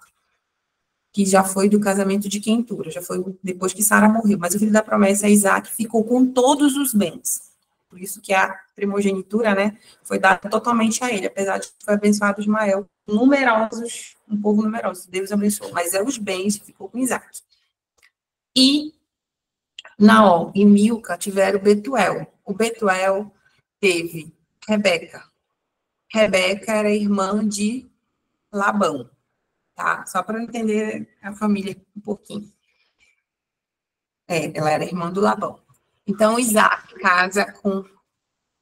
que já foi do casamento de Quentura, já foi depois que Sara morreu, mas o filho da promessa, Isaac, ficou com todos os bens, por isso que a primogenitura, né, foi dada totalmente a ele, apesar de que foi abençoado Ismael, numerosos, um povo numeroso, Deus abençoou, mas os bens ficou com Isaac. E Naor e Milca tiveram Betuel. O Betuel teve Rebeca. Rebeca era irmã de Labão, tá? Só para entender a família um pouquinho. Ela era irmã do Labão. Então, Isaac casa com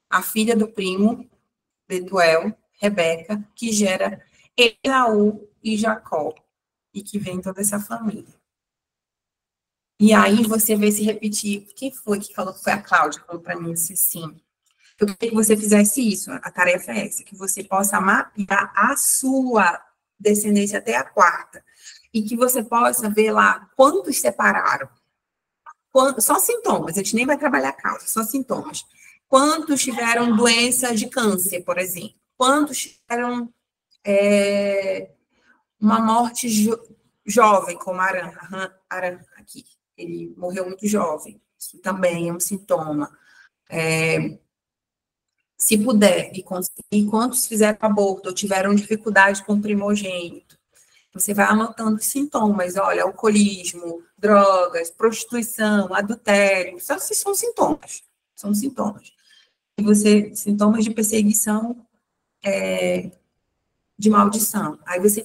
a filha do primo, Betuel, Rebeca, que gera Esaú e Jacó, e que vem toda essa família. E aí você vê se repetir. Quem foi que falou? Foi a Cláudia que falou para mim assim. Eu queria que você fizesse isso. A tarefa é essa, que você possa mapear a sua descendência até a 4ª. E que você possa ver lá quantos separaram. Só sintomas, a gente nem vai trabalhar a causa, só sintomas. Quantos tiveram doença de câncer, por exemplo? Quantos tiveram uma morte jovem, como Arã aqui. Ele morreu muito jovem. Isso também é um sintoma. Se puder e conseguir, quantos fizeram aborto ou tiveram dificuldade com o primogênito? Você vai anotando os sintomas. Olha, alcoolismo, drogas, prostituição, adultério. São sintomas. São sintomas. E sintomas de perseguição, de maldição. Aí você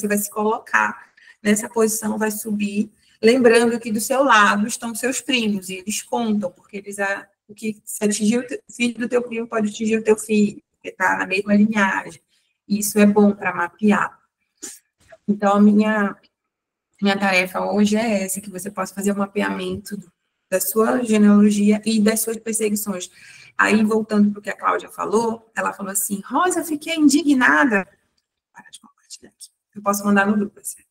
vai se colocar nessa posição, vai subir. Lembrando que do seu lado estão seus primos, e eles contam, porque o que se atingir o filho do teu primo pode atingir o teu filho, porque está na mesma linhagem. E isso é bom para mapear. Então, a minha tarefa hoje é essa, que você possa fazer um mapeamento da sua genealogia e das suas perseguições. Aí, voltando para o que a Cláudia falou, ela falou assim, Rosa, fiquei indignada. Para de compartilhar aqui. Eu posso mandar no grupo, assim.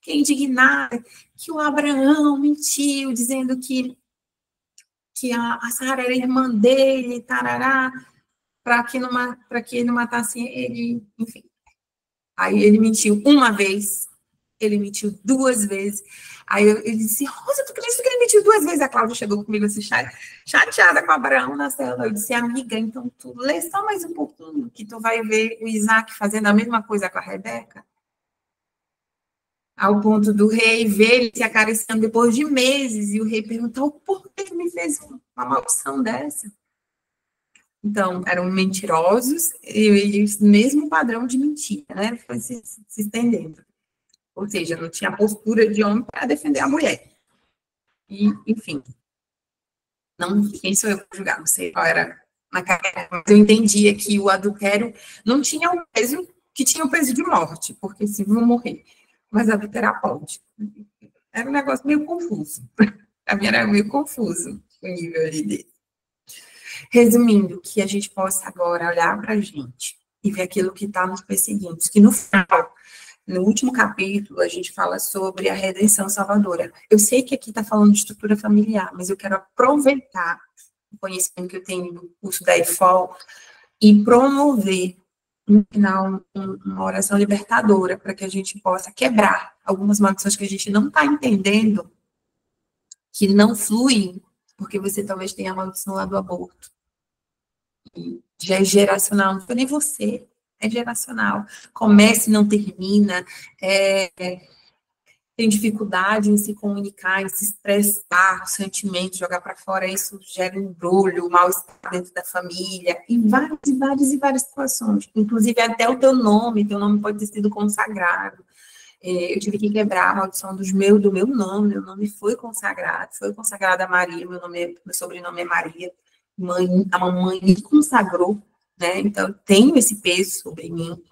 Fiquei indignada que o Abraão mentiu, dizendo que a Sara era irmã dele, tarará, para que ele não matasse ele, enfim. Aí ele mentiu uma vez, ele mentiu 2 vezes. Aí ele disse, Rosa, tu acredita que ele mentiu 2 vezes? A Cláudia chegou comigo assim, chateada com o Abraão na cela. Eu disse, amiga, então tu lê só mais um pouquinho, que tu vai ver o Isaac fazendo a mesma coisa com a Rebeca. Ao ponto do rei ver ele se acariciando depois de meses, e o rei perguntou, por que ele me fez uma maldição dessa? Então, eram mentirosos, e o mesmo padrão de mentira, né? Foi se estendendo. Ou seja, não tinha postura de homem para defender a mulher. E, enfim, quem sou eu para julgar? Não sei qual era na carreira, mas eu entendia que o adultério não tinha o peso, que tinha o peso de morte, porque se vão morrer. Mas adulterar pode. Era um negócio meio confuso. A minha era meio confuso o nível ali dele. Resumindo, que a gente possa agora olhar para a gente e ver aquilo que está nos perseguindo. Que no final, no último capítulo, a gente fala sobre a redenção salvadora. Eu sei que aqui está falando de estrutura familiar, mas eu quero aproveitar o conhecimento que eu tenho do curso da EFOL e promover, no final, uma oração libertadora para que a gente possa quebrar algumas maldições que a gente não está entendendo, que não fluem, porque você talvez tenha a maldição lá do aborto. E já é geracional, não foi nem você, é geracional. Começa e não termina, tem dificuldade em se comunicar, em se expressar os sentimentos, jogar para fora, isso gera um embrulho, mal-estar dentro da família, e várias situações. Inclusive, até o teu nome pode ter sido consagrado. Eu tive que quebrar a maldição do meu nome foi consagrado a Maria, meu sobrenome é Maria, a mamãe me consagrou, né? Então, eu tenho esse peso sobre mim,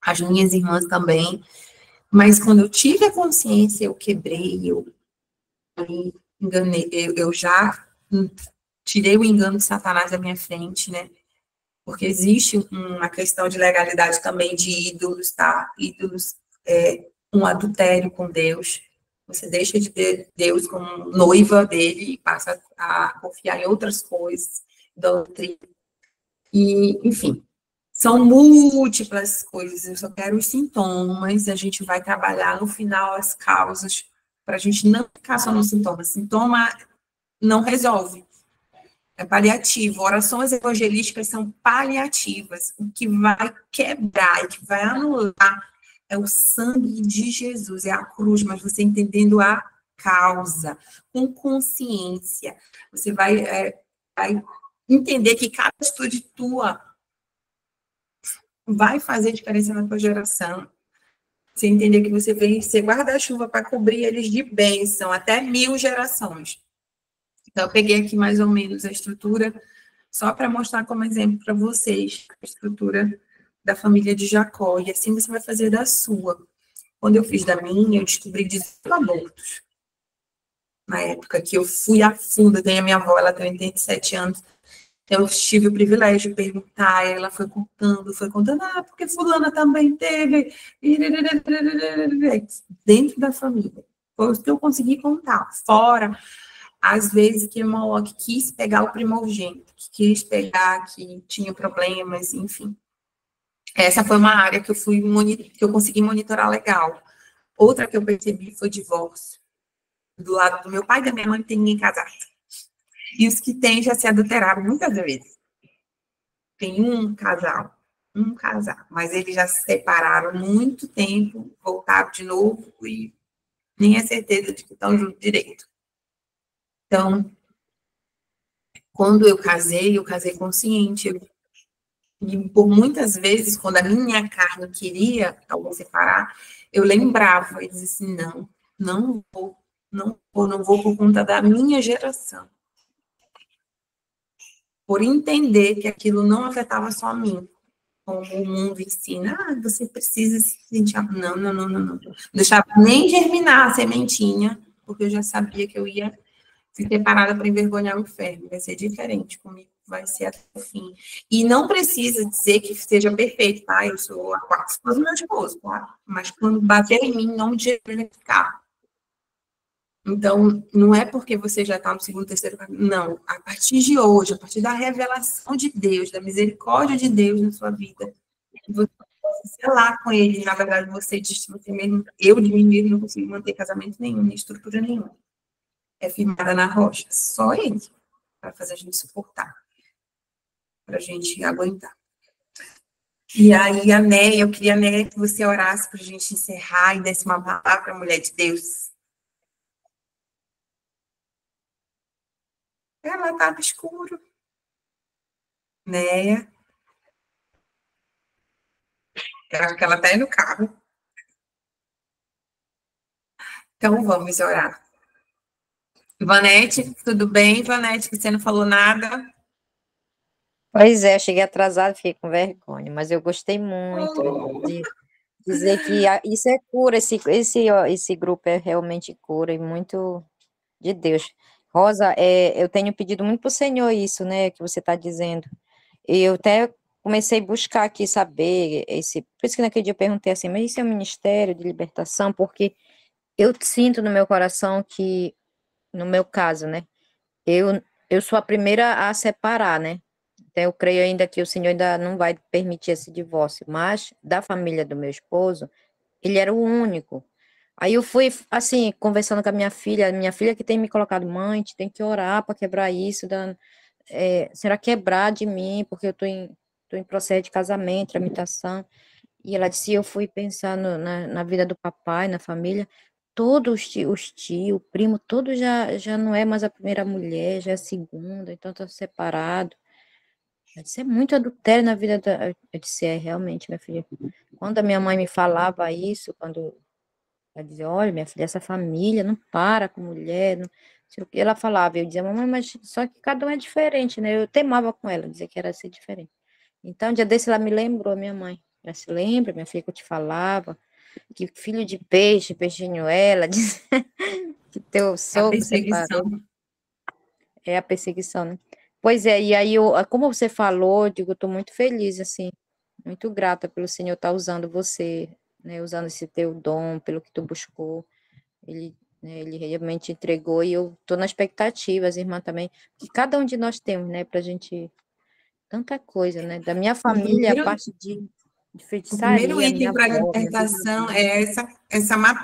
as minhas irmãs também, mas quando eu tive a consciência, eu quebrei, eu me enganei, eu já tirei o engano de Satanás da minha frente, né? Porque existe uma questão de legalidade também de ídolos, tá? Ídolos um adultério com Deus. Você deixa de ter Deus como noiva dele e passa a confiar em outras coisas, doutrina. E, enfim, são múltiplas coisas. Eu só quero os sintomas, a gente vai trabalhar no final as causas, para a gente não ficar só no sintoma. Sintoma não resolve. É paliativo. Orações evangelísticas são paliativas. O que vai quebrar e que vai anular é o sangue de Jesus, é a cruz, mas você entendendo a causa, com consciência. Você vai entender que cada atitude tua vai fazer diferença na tua geração. Você entender que você vem ser guarda-chuva para cobrir eles de bênção, até 1000 gerações. Então, eu peguei aqui mais ou menos a estrutura, só para mostrar como exemplo para vocês, a estrutura da família de Jacó, e assim você vai fazer da sua. Quando eu fiz da minha, eu descobri 18 abortos. Na época que eu fui a fundo, eu tenho a minha avó, ela tem 87 anos, eu tive o privilégio de perguntar, ela foi contando, porque fulana também teve, dentro da família. Foi o que eu consegui contar. Fora, às vezes, que o Moloch quis pegar o primogênito, que quis pegar, que tinha problemas, enfim. Essa foi uma área que eu consegui monitorar legal. Outra que eu percebi foi divórcio. Do lado do meu pai e da minha mãe não tem ninguém casado. E os que têm já se adulteraram muitas vezes. Tem um casal, mas eles já se separaram há muito tempo, voltaram de novo e nem é certeza de que estão juntos direito. Então, quando eu casei consciente. E por muitas vezes, quando a minha carne queria alguém separar, eu lembrava e dizia assim, não vou por conta da minha geração. Por entender que aquilo não afetava só a mim, como o mundo ensina, você precisa se sentir... Não. Deixava nem germinar a sementinha, porque eu já sabia que eu ia se separada para envergonhar o inferno. Vai ser diferente comigo, vai ser até o fim. E não precisa dizer que seja perfeito, tá? Eu sou a quarta esposa do meu esposo, tá? Mas quando bater em mim, não de ficar. Então, não é porque você já está no segundo, terceiro, não. A partir de hoje, a partir da revelação de Deus, da misericórdia de Deus na sua vida, você selar com ele, na verdade, você diz, você mesmo, eu de mim mesmo não consigo manter casamento nenhum, nem estrutura nenhuma. É firmada na rocha, só ele, para fazer a gente suportar, para a gente aguentar. E aí, a Néia, eu queria, Néia, que você orasse para a gente encerrar e desse uma palavra para a mulher de Deus. Ela estava escuro. Néia. Eu acho que ela está aí no carro. Então, vamos orar. Ivanete, tudo bem, Ivanete, que você não falou nada? Pois é, eu cheguei atrasada, fiquei com vergonha, mas eu gostei muito de dizer que isso é cura, esse grupo é realmente cura e muito de Deus. Rosa, eu tenho pedido muito para o Senhor isso, né, que você está dizendo. E eu até comecei a buscar aqui saber por isso que naquele dia eu perguntei assim, mas isso é um ministério de libertação? Porque eu sinto no meu coração que, no meu caso, né, eu sou a primeira a separar, né? Então, eu creio ainda que o Senhor ainda não vai permitir esse divórcio, mas da família do meu esposo, ele era o único. Aí eu fui, assim, conversando com a minha filha que tem me colocado, mãe, a gente tem que orar para quebrar isso, será quebrar de mim, porque tô em processo de casamento, tramitação. E ela disse, eu fui pensar na vida do papai, na família, todos os tios, o primo, todos já não é mais a primeira mulher, já é a segunda, então estão separados. Eu disse, é muito adultério na vida da... Eu disse, é, realmente, minha filha. Quando a minha mãe me falava isso, quando ela dizia, olha, minha filha, essa família não para com mulher, não sei o que. Ela falava, eu dizia, mamãe, mas só que cada um é diferente, né? Eu teimava com ela, dizia que era ser diferente. Então, um dia desse, ela me lembrou, minha mãe. Ela se lembra, minha filha, que eu te falava, que filho de peixe, peixinho ela, diz, que teu A sogro separou. perseguição. É a perseguição, né? Pois é, e aí, como você falou, eu digo, eu estou muito feliz, assim, muito grata pelo Senhor estar usando você, né, usando esse teu dom, pelo que tu buscou. Ele, né, ele realmente entregou e eu estou na expectativa, as irmãs também, que cada um de nós temos, né, para a gente, tanta coisa, né, da minha O família, a primeiro, parte de o primeiro feitiçaria, item minha para a avó, minha libertação bisavó. é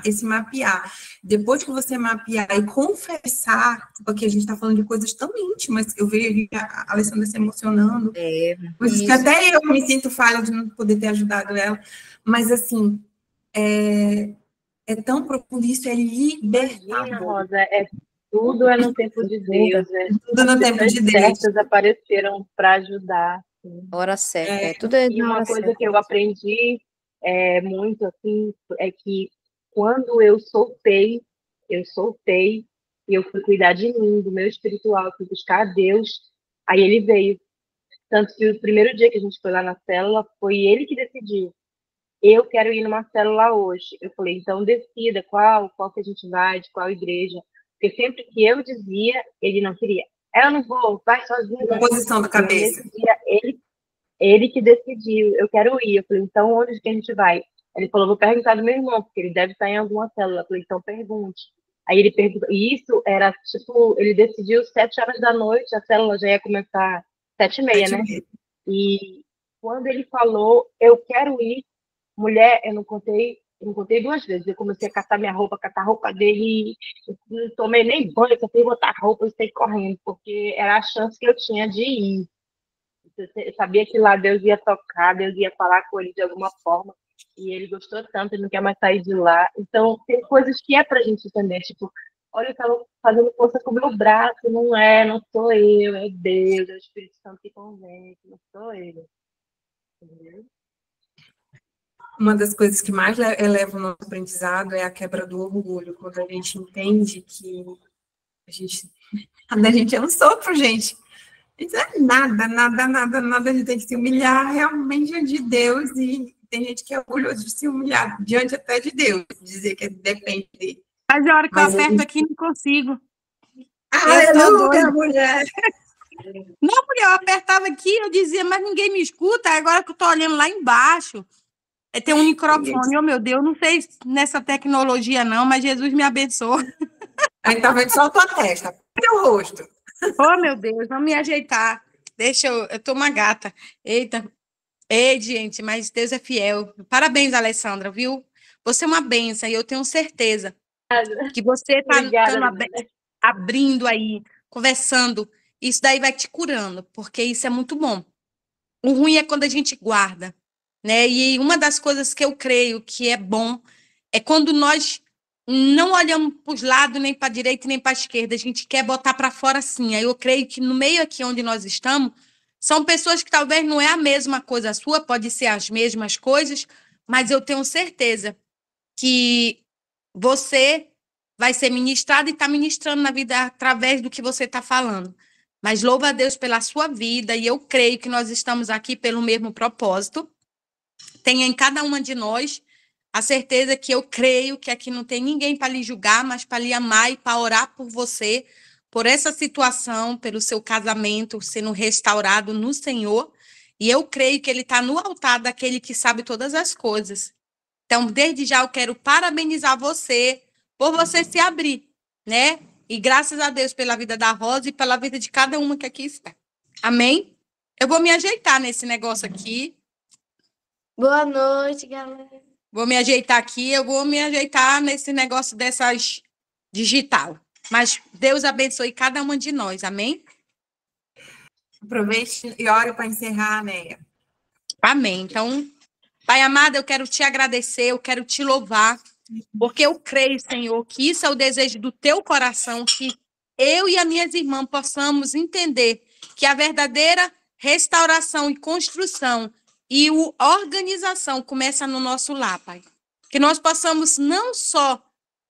esse mapear. Depois que você mapear e confessar, porque a gente está falando de coisas tão íntimas, eu vejo a Alessandra se emocionando, É, coisas que isso. até eu me sinto falha de não poder ter ajudado ela, mas assim, é tão profundo, isso é Imagina, libertador. Rosa, tudo é no tempo de Deus, né? Tudo As no tempo pessoas de Deus. certas apareceram para ajudar. Assim. Hora certa, tudo é E na uma hora coisa certa. que eu aprendi muito assim é que quando eu soltei e eu fui cuidar de mim, do meu espiritual, fui buscar a Deus, aí ele veio. Tanto que o primeiro dia que a gente foi lá na célula, foi ele que decidiu. Eu quero ir numa célula hoje. Eu falei, então decida qual que a gente vai, de qual igreja. Porque sempre que eu dizia, ele não queria. Eu não vou, vai sozinha. Posição da E aí, cabeça. nesse dia, ele que decidiu, eu quero ir. Eu falei, então onde que a gente vai? Ele falou, vou perguntar do meu irmão, porque ele deve estar em alguma célula. Eu falei, então pergunte. Aí ele perguntou, e isso era tipo, ele decidiu 7 horas da noite, a célula já ia começar 7h30, né? E quando ele falou, eu quero ir, mulher, eu não contei 2 vezes. Eu comecei a catar minha roupa, catar a roupa dele, não tomei nem banho, só fui botar a roupa e saí correndo, porque era a chance que eu tinha de ir. Eu sabia que lá Deus ia tocar, Deus ia falar com ele de alguma forma, e ele gostou tanto, ele não quer mais sair de lá. Então, tem coisas que é pra gente entender, tipo, olha, eu estava fazendo força com o meu braço, não sou eu, é Deus, é o Espírito Santo que convence, não sou eu. Entendeu? Uma das coisas que mais eleva o nosso aprendizado é a quebra do orgulho, quando a gente entende que a gente é um sopro, gente. Isso é nada, nada, nada, nada. A gente tem que se humilhar realmente diante de Deus, e tem gente que é orgulhoso de se humilhar diante até de Deus, dizer que depende dele. Mas a hora que eu Mas a aperto gente... aqui, não consigo. Aleluia, mulher! Não, mulher, eu apertava aqui, eu dizia, mas ninguém me escuta. Agora que eu tô olhando lá embaixo, tem um microfone. Oh, meu Deus, não sei nessa tecnologia não, mas Jesus me abençoe. Aí tá vendo só a tua testa, teu rosto. Oh, meu Deus, vamos me ajeitar. Deixa eu tô uma gata. Eita. Ei, gente, mas Deus é fiel. Parabéns, Alessandra, viu? Você é uma bênção e eu tenho certeza que você está Obrigada, abrindo aí, conversando. Isso daí vai te curando, porque isso é muito bom. O ruim é quando a gente guarda, né? E uma das coisas que eu creio que é bom é quando nós não olhamos para os lados, nem para a direita, nem para a esquerda. A gente quer botar para fora assim. Aí eu creio que no meio aqui onde nós estamos, são pessoas que talvez não é a mesma coisa sua, pode ser as mesmas coisas, mas eu tenho certeza que você vai ser ministrado e está ministrando na vida através do que você está falando. Mas louva a Deus pela sua vida, e eu creio que nós estamos aqui pelo mesmo propósito. Tenha em cada uma de nós a certeza que eu creio que aqui não tem ninguém para lhe julgar, mas para lhe amar e para orar por você, por essa situação, pelo seu casamento sendo restaurado no Senhor. E eu creio que ele está no altar daquele que sabe todas as coisas. Então, desde já, eu quero parabenizar você por você se abrir, né? E graças a Deus pela vida da Rosa e pela vida de cada uma que aqui está. Amém? Eu vou me ajeitar nesse negócio aqui. Boa noite, galera. Vou me ajeitar aqui, eu vou me ajeitar nesse negócio dessas digital. Mas Deus abençoe cada uma de nós, amém? Aproveite e ore para encerrar, Néia. Amém. Então, Pai amado, eu quero te agradecer, eu quero te louvar, porque eu creio, Senhor, que isso é o desejo do teu coração, que eu e as minhas irmãs possamos entender que a verdadeira restauração e construção e organização começa no nosso lar, Pai. Que nós possamos não só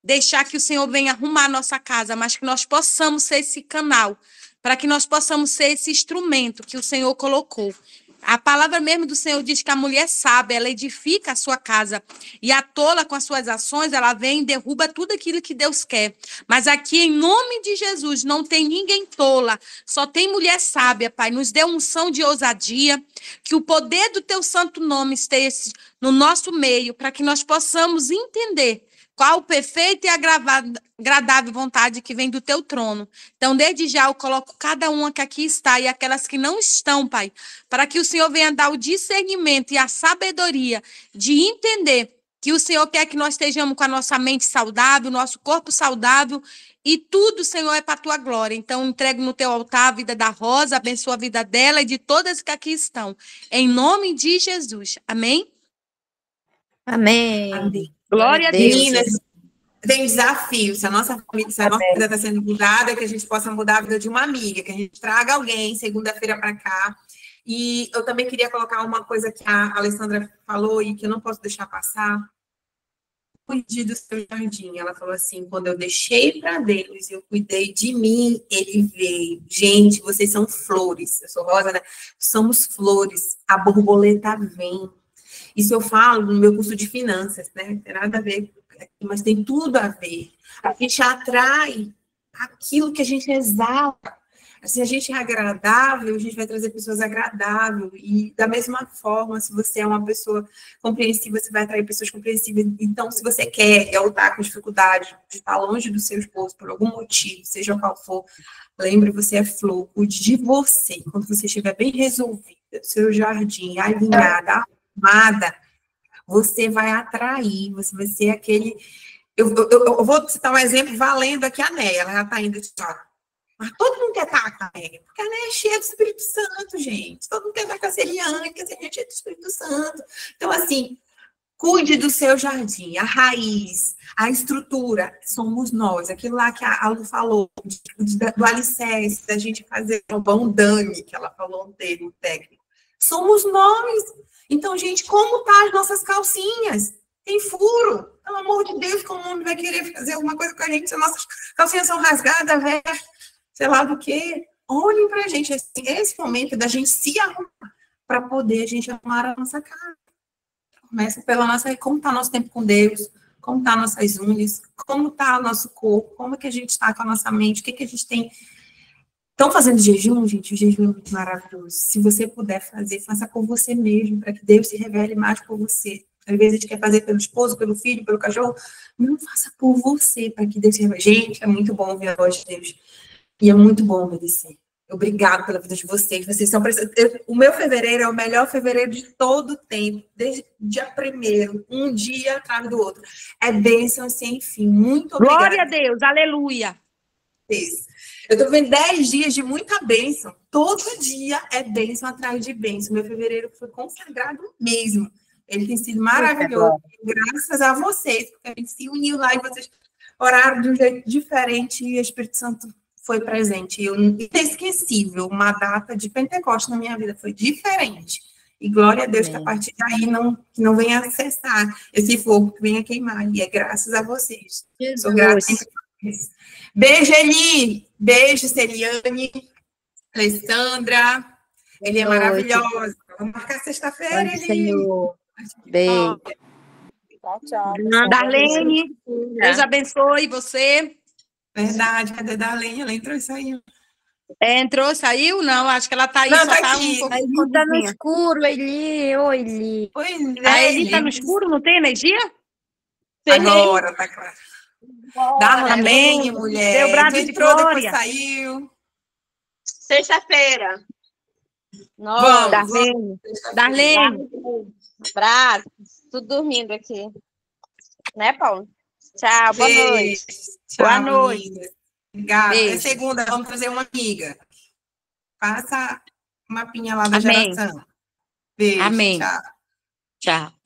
deixar que o Senhor venha arrumar a nossa casa, mas que nós possamos ser esse canal, para que nós possamos ser esse instrumento que o Senhor colocou. A palavra mesmo do Senhor diz que a mulher sábia, ela edifica a sua casa. E a tola, com as suas ações, ela vem e derruba tudo aquilo que Deus quer. Mas aqui, em nome de Jesus, não tem ninguém tola. Só tem mulher sábia, Pai. Nos dê unção de ousadia. Que o poder do teu santo nome esteja no nosso meio, para que nós possamos entender qual perfeita e agradável vontade que vem do teu trono. Então, desde já, eu coloco cada uma que aqui está e aquelas que não estão, Pai, para que o Senhor venha dar o discernimento e a sabedoria de entender que o Senhor quer que nós estejamos com a nossa mente saudável, nosso corpo saudável, e tudo, Senhor, é para a tua glória. Então, entrego no teu altar a vida da Rosa, abençoa a vida dela e de todas que aqui estão. Em nome de Jesus. Amém? Amém. Amém. Glória a Deus. Meninas, tem desafio. Se a nossa família, se a nossa vida está sendo mudada, que a gente possa mudar a vida de uma amiga, que a gente traga alguém segunda-feira para cá. E eu também queria colocar uma coisa que a Alessandra falou e que eu não posso deixar passar. Cuide do seu jardim. Ela falou assim: quando eu deixei para Deus, eu cuidei de mim, ele veio. Gente, vocês são flores. Eu sou Rosa, né? Somos flores. A borboleta vem. Isso eu falo no meu curso de finanças, né? Não tem nada a ver, mas tem tudo a ver. A gente atrai aquilo que a gente exala. Se a gente é agradável, a gente vai trazer pessoas agradáveis. E da mesma forma, se você é uma pessoa compreensiva, você vai atrair pessoas compreensivas. Então, se você quer lutar com dificuldade, de estar longe do seu esposo por algum motivo, seja qual for, lembre, você é flor, cuide de você. Quando você estiver bem resolvida, seu jardim alinhada, arrumada, você vai atrair, você vai ser aquele... Eu vou citar um exemplo valendo aqui a Néia, ela já está indo de choque. Mas todo mundo quer estar com a Néia, porque a Néia é cheia do Espírito Santo, gente. Todo mundo quer estar com a Celiane, que a Celiane é cheia do Espírito Santo. Então, assim, cuide do seu jardim, a raiz, a estrutura, somos nós. Aquilo lá que a Lu falou, do alicerce, da gente fazer o bom dame, que ela falou um termo técnico. Somos nós. Então, gente, como tá as nossas calcinhas? Tem furo. Pelo amor de Deus, como o homem vai querer fazer alguma coisa com a gente se as nossas calcinhas são rasgadas, velho? Sei lá do que, olhem pra gente, esse momento da gente se arrumar para poder a gente arrumar a nossa casa. Começa pela nossa, como tá nosso tempo com Deus, como tá nossas unhas, como tá o nosso corpo, como é que a gente está com a nossa mente, o que a gente tem. Estão fazendo jejum, gente? O jejum é muito maravilhoso. Se você puder fazer, faça por você mesmo, para que Deus se revele mais por você. Às vezes a gente quer fazer pelo esposo, pelo filho, pelo cachorro, não faça por você, para que Deus se revele. Gente, é muito bom ouvir a voz de Deus. E é muito bom obedecer. Obrigada pela vida de vocês. Vocês são o meu fevereiro é o melhor fevereiro de todo o tempo. Desde dia 1º, um dia atrás do outro. É bênção sem fim. Muito obrigada. Glória a Deus. Aleluia. Isso. Eu estou vendo 10 dias de muita bênção. Todo dia é bênção atrás de bênção. Meu fevereiro foi consagrado mesmo. Ele tem sido maravilhoso. Graças a vocês, porque a gente se uniu lá e vocês oraram de um jeito diferente e o Espírito Santo foi presente. Eu inesquecível, uma data de Pentecostes na minha vida foi diferente. E glória a Deus que a partir daí não venha a cessar esse fogo que venha queimar. E é graças a vocês. Jesus. Sou grata por isso. Beijo, Eli. Beijo, Celiane. Alessandra. Ele é maravilhosa. Vamos marcar sexta-feira, Eli. Senhor. Beijo. Tchau, tchau. Darlene, Deus abençoe você. Verdade, cadê Darlene? Ela entrou e saiu. Entrou, saiu? Não, acho que ela tá aí, Não, só tá tá aqui. um pouco A Eli tá no escondidinha. escuro, Eli. Oi, Eli. Pois A é, Eli tá no escuro, não tem energia? agora tá claro. Darlene, Amém. mulher. Deu brado Tu de entrou, depois glória. saiu. Sexta-feira. Vamos. Darlene. Darlene. Abraço. Tudo dormindo aqui. Né, Paulo? Tchau, boa noite. Tchau, Boa noite. meninas. Obrigada. Até Beijo. segunda, vamos trazer uma amiga. Passa o mapinha lá da Amém. geração. Beijo, Amém. tchau. Tchau.